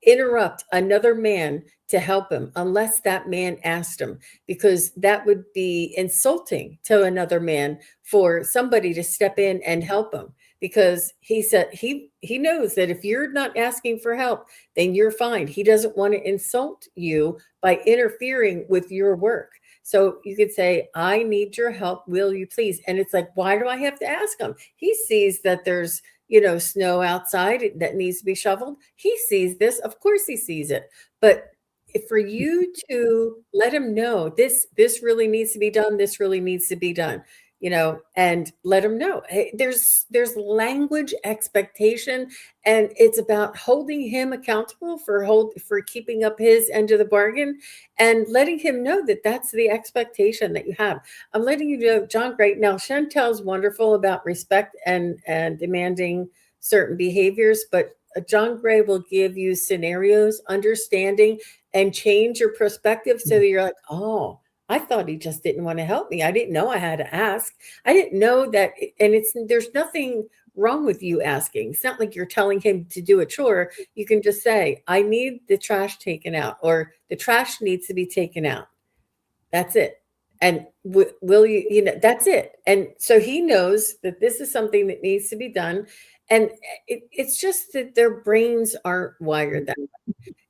interrupt another man to help him unless that man asked him, because that would be insulting to another man for somebody to step in and help him, because he said he knows that if you're not asking for help, then you're fine. He doesn't want to insult you by interfering with your work. So you could say, I need your help, will you please? And it's like, why do I have to ask him? He sees that there's snow outside that needs to be shoveled. He sees this. Of course he sees it. But for you to let him know this really needs to be done, this really needs to be done, and let him know. Hey, there's language expectation, and it's about holding him accountable for keeping up his end of the bargain and letting him know that that's the expectation that you have. I'm letting you know, John Gray. Now, Chantel's wonderful about respect and demanding certain behaviors, but John Gray will give you scenarios, understanding, and change your perspective so that you're like, oh, I thought he just didn't want to help me. I didn't know I had to ask. I didn't know that. And there's nothing wrong with you asking. It's not like you're telling him to do a chore. You can just say, I need the trash taken out, or the trash needs to be taken out. That's it. And will you, that's it. And so he knows that this is something that needs to be done. And it's just that their brains aren't wired that way.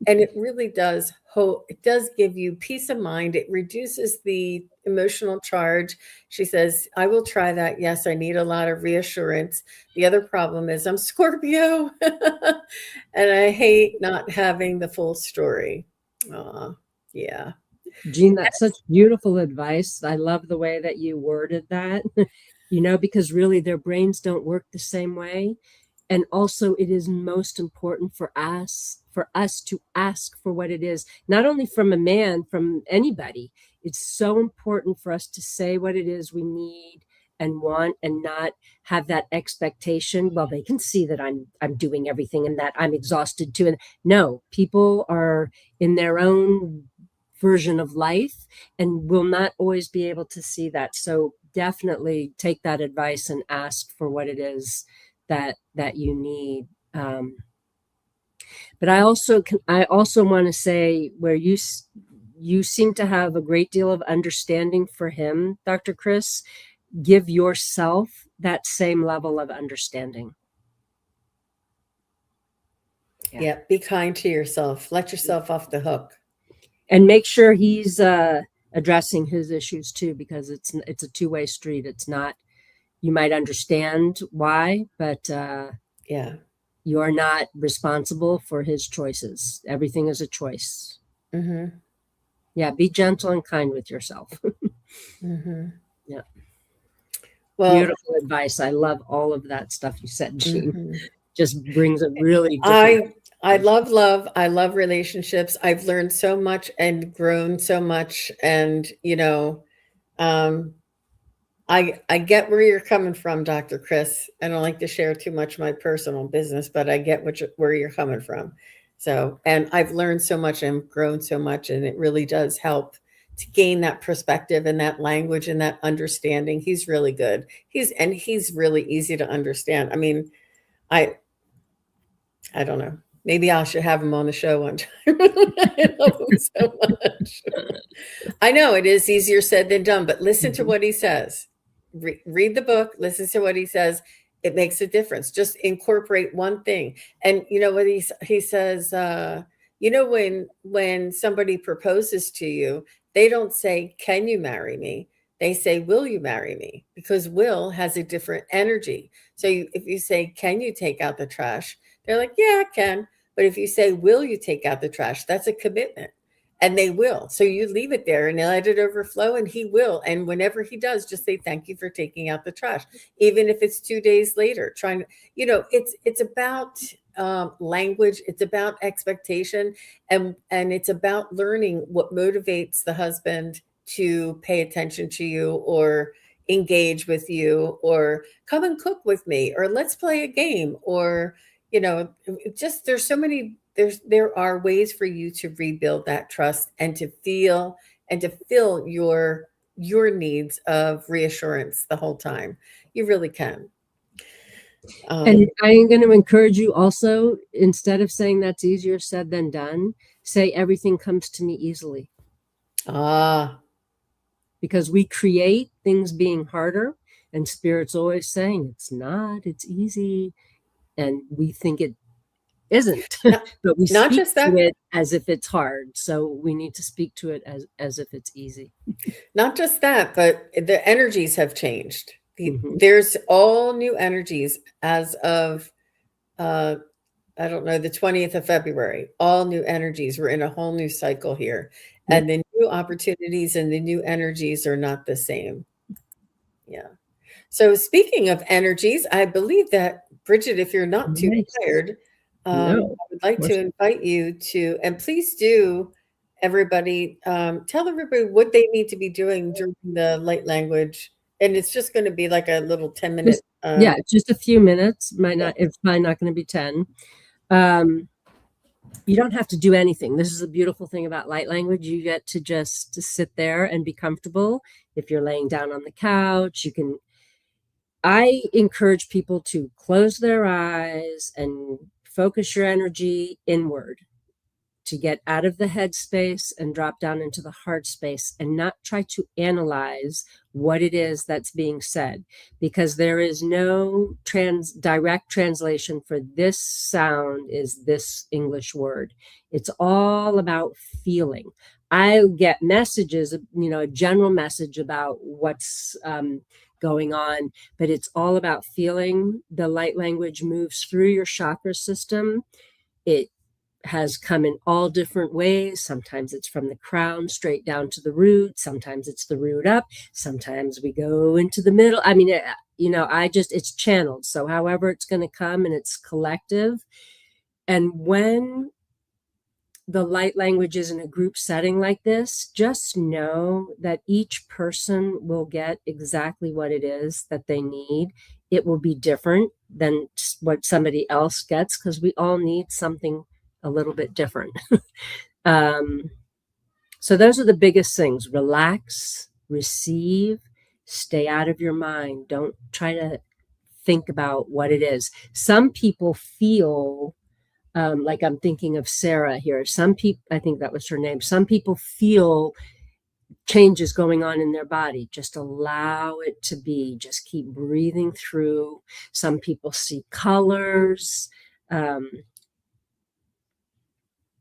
And it really does it does give you peace of mind. It reduces the emotional charge. She says, I will try that. Yes, I need a lot of reassurance. The other problem is I'm Scorpio and I hate not having the full story. Yeah. Jean, that's such beautiful advice. I love the way that you worded that, because really their brains don't work the same way. And also it is most important for us to ask for what it is, not only from a man, from anybody. It's so important for us to say what it is we need and want, and not have that expectation. Well, they can see that I'm doing everything and that I'm exhausted too. And no, people are in their own version of life and will not always be able to see that. So definitely take that advice and ask for what it is that you need. But I also want to say, where you seem to have a great deal of understanding for him, Dr. Chris, give yourself that same level of understanding. Yeah, be kind to yourself. Let yourself off the hook. And make sure he's addressing his issues too, because it's a two-way street. It's not, you might understand why, but yeah, you are not responsible for his choices. Everything is a choice. Mm-hmm. Yeah, be gentle and kind with yourself. Mm-hmm. Yeah. Well, beautiful advice. I love all of that stuff you said, Jean. Mm-hmm. just brings a really different. I love love. I love relationships. I've learned so much and grown so much. And, um, I get where you're coming from, Dr. Chris. I don't like to share too much of my personal business, but I get where you're coming from. So, and I've learned so much and grown so much, and it really does help to gain that perspective and that language and that understanding. He's really good. He's really easy to understand. I mean, I I don't know. Maybe I should have him on the show one time. I love him so much. I know it is easier said than done, but listen to Mhm. what he says. Read the book, listen to what he says. It makes a difference. Just incorporate one thing. And you know what he says, when somebody proposes to you, they don't say, "Can you marry me?" They say, "Will you marry me?" Because will has a different energy. So if you say, "Can you take out the trash?" They're like, "Yeah, I can." But if you say, "Will you take out the trash?" That's a commitment, and they will. So you leave it there and let it overflow, and he will. And whenever he does, just say, "Thank you for taking out the trash," even if it's 2 days later. Trying to, it's about language. It's about expectation, and it's about learning what motivates the husband to pay attention to you, or engage with you, or come and cook with me, or let's play a game, or just there are ways for you to rebuild that trust, and to feel and to fill your needs of reassurance the whole time. You really can. And um I'm going to encourage you also, instead of saying that's easier said than done, say everything comes to me easily. ah Because we create things being harder, and spirit's always saying it's not, it's easy. And we think it isn't, not, but we not speak just to that it as if it's hard. So we need to speak to it as if it's easy. not just that, but the energies have changed. Hmm. There's all new energies as of uh I don't know, the 20th of February. All new energies. We're in a whole new cycle here. Yep. And the new opportunities and the new energies are not the same. Yeah. So speaking of energies, I believe that, Brigid, if you're not too Nice. tired, No, I would like of to course. invite you to, and please do, everybody, tell everybody what they need to be doing during the light language. And it's just going to be like a little 10-minute. Just, yeah, just a few minutes. Might not, it's probably not going to be 10. Um, you don't have to do anything. This is a beautiful thing about light language. You get to just to sit there and be comfortable. If you're laying down on the couch, you can. I encourage people to close their eyes and focus your energy inward, to get out of the head space and drop down into the heart space, and not try to analyze what it is that's being said, because there is no direct translation for this sound is this English word. It's all about feeling. I get messages, a general message about what's going on, but it's all about feeling. The light language moves through your chakra system. It has come in all different ways. Sometimes it's from the crown straight down to the root. Sometimes it's the root up. Sometimes we go into the middle. I mean, it's channeled. So however it's going to come, and it's collective. And when the light language is in a group setting like this, just know that each person will get exactly what it is that they need. It will be different than what somebody else gets, because we all need something a little bit different. um, so those are the biggest things. Relax, receive, stay out of your mind. Don't try to think about what it is. Some people feel like, I'm thinking of Sarah here. Some people, I think that was her name. Some people feel changes going on in their body. Just allow it to be. Just keep breathing through. Some people see colors. Um,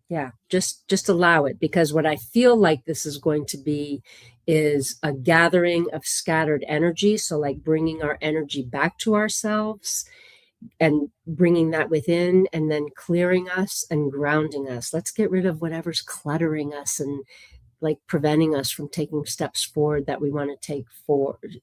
yeah, just allow it, because what I feel like this is going to be is a gathering of scattered energy. So like bringing our energy back to ourselves, and bringing that within, and then clearing us and grounding us. Let's get rid of whatever's cluttering us and like preventing us from taking steps forward that we want to take forward.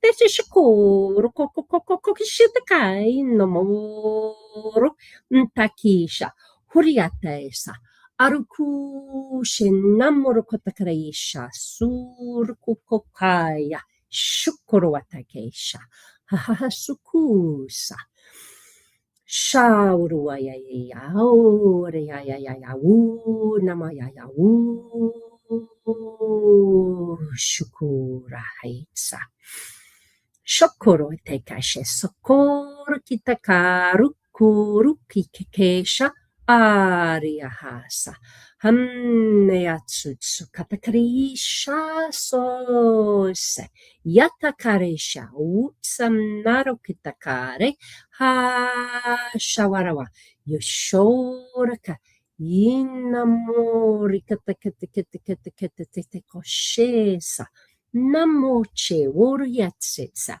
te shakoro kokishitakai no moro takisha huriataesa aruku shinamoro kotakaraisha surku kokaya shukoro watakesha hahasukusa shauru ya ya ore ya u nama ya u shukura haitsa shokoro te kashe sokoro kitakaru kuru kikekesha ariahasa hamneatsutsu katakarisha sose yatakaresha utsamnaro kitakare ha shawarawa yoshoraka inamori katakete koshesa namoche woriyatsetsa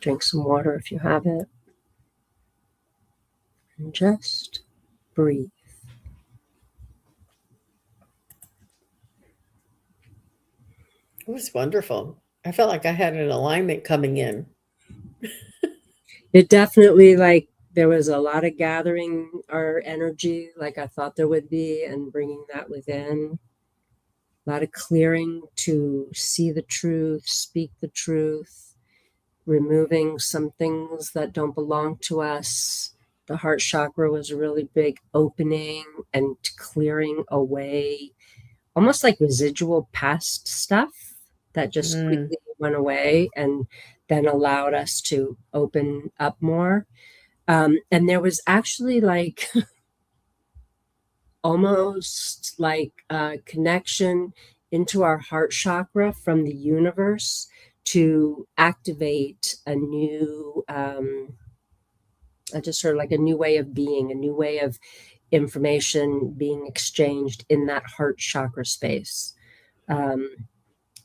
Drink some water if you have it. And just breathe. It was wonderful. I felt like I had an alignment coming in. It definitely, like, there was a lot of gathering our energy like I thought there would be, and bringing that within. A lot of clearing to see the truth, speak the truth, removing some things that don't belong to us. The heart chakra was a really big opening and clearing away almost like residual past stuff that just Mm. quickly went away and then allowed us to open up more. And there was actually like almost like a connection into our heart chakra from the universe to activate a new just sort of like a new way of being, a new way of information being exchanged in that heart chakra space.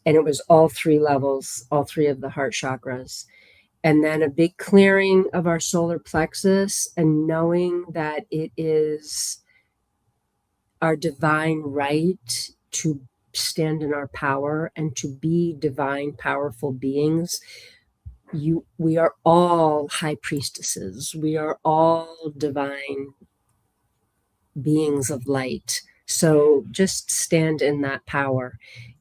And it was all three levels, all three of the heart chakras. And then a big clearing of our solar plexus, and knowing that it is our divine right to stand in our power and to be divine, powerful beings. We are all high priestesses. We are all divine beings of light. So just stand in that power,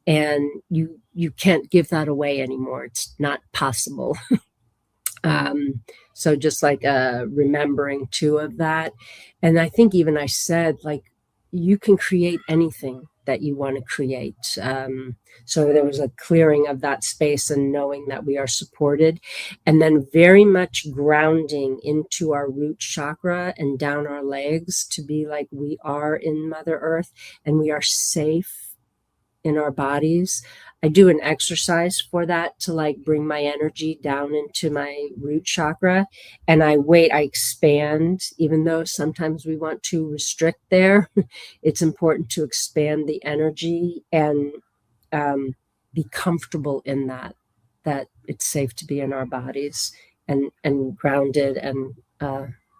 and you can't give that away anymore. It's not possible. So just like remembering too of that. And I think even I said, like, you can create anything that you want to create. So there was a clearing of that space and knowing that we are supported, and then very much grounding into our root chakra and down our legs to be like we are in Mother Earth and we are safe in our bodies. I do an exercise for that to like bring my energy down into my root chakra, and I expand, even though sometimes we want to restrict there. It's important to expand the energy and be comfortable in that it's safe to be in our bodies and grounded and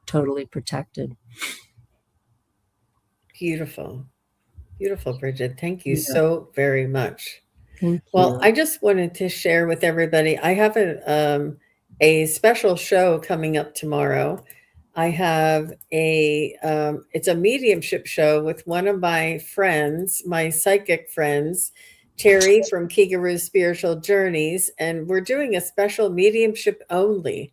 totally protected. Beautiful. Beautiful, Brigid. Thank you Yeah, so very much. thank Well, you. I just wanted to share with everybody. I have a special show coming up tomorrow. I have it's a mediumship show with one of my friends, my psychic friends, Terry from Kigaroo Spiritual Journeys, and we're doing a special mediumship only.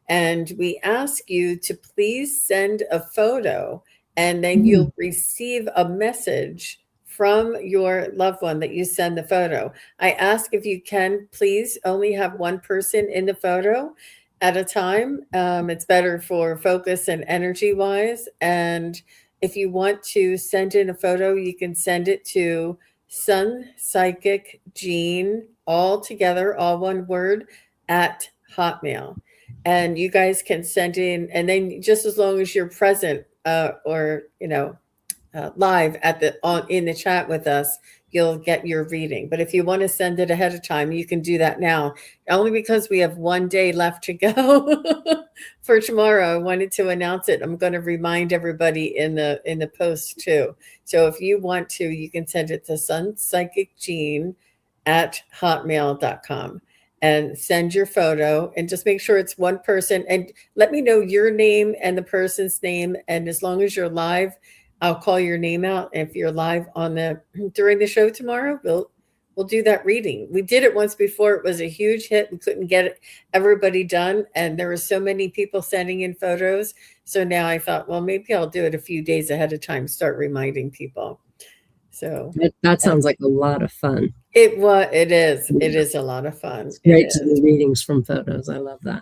And we ask you to please send a photo, and then Mm. you'll receive a message from your loved one that you send the photo. I ask if you can please only have one person in the photo at a time. It's better for focus and energy wise. And if you want to send in a photo, you can send it to SunPsychic Jean, all together, all one word, at Hotmail. And you guys can send in, and then just as long as you're present, or live at the on in the chat with us, you'll get your reading. But if you want to send it ahead of time, you can do that now. Only because we have one day left to go for tomorrow. I wanted to announce it. I'm going to remind everybody in the post too. So if you want to, you can send it to sunpsychicjean at hotmail.com and send your photo, and just make sure it's one person, and let me know your name and the person's name. And as long as you're live, I'll call your name out. If you're live on the during the show tomorrow, we'll do that reading. We did it once before. It was a huge hit. We couldn't get everybody done, and there were so many people sending in photos. So now I thought, well, maybe I'll do it a few days ahead of time, start reminding people. So That sounds like a lot of fun. it is a lot of fun. It's It great to is. do readings from photos. I love that.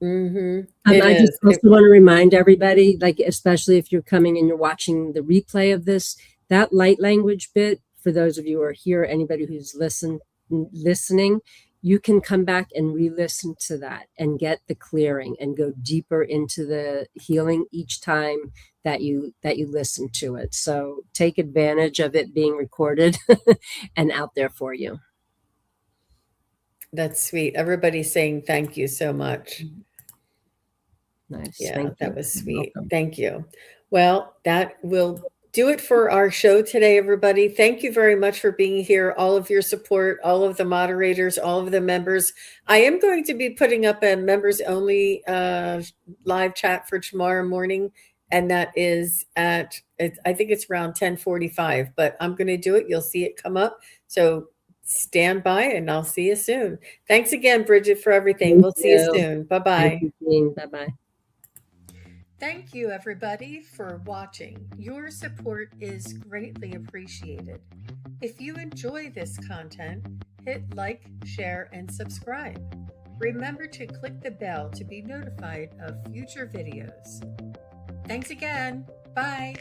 It I just is. also want to remind everybody, like, especially if you're coming and you're watching the replay of this, that light language bit, for those of you who are here, anybody who's listening, you can come back and re-listen to that and get the clearing and go deeper into the healing each time that you listen to it. So take advantage of it being recorded and out there for you. That's sweet. Everybody's saying thank you so much. Nice. Yeah, Thank that you. was You're sweet. welcome. Thank you. Well, that will do it for our show today, everybody. Thank you very much for being here, all of your support, all of the moderators, all of the members. I am going to be putting up a members only live chat for tomorrow morning, and that is at, I think it's around 10:45, but I'm going to do it. You'll see it come up. So stand by, and I'll see you soon. Thanks again, Brigid, for everything. Thank We'll see you you. soon. Bye-bye. Thank you, Jean. Bye-bye. Thank you, everybody, for watching. Your support is greatly appreciated. If you enjoy this content, hit like, share, and subscribe. Remember to click the bell to be notified of future videos. Thanks again. Bye.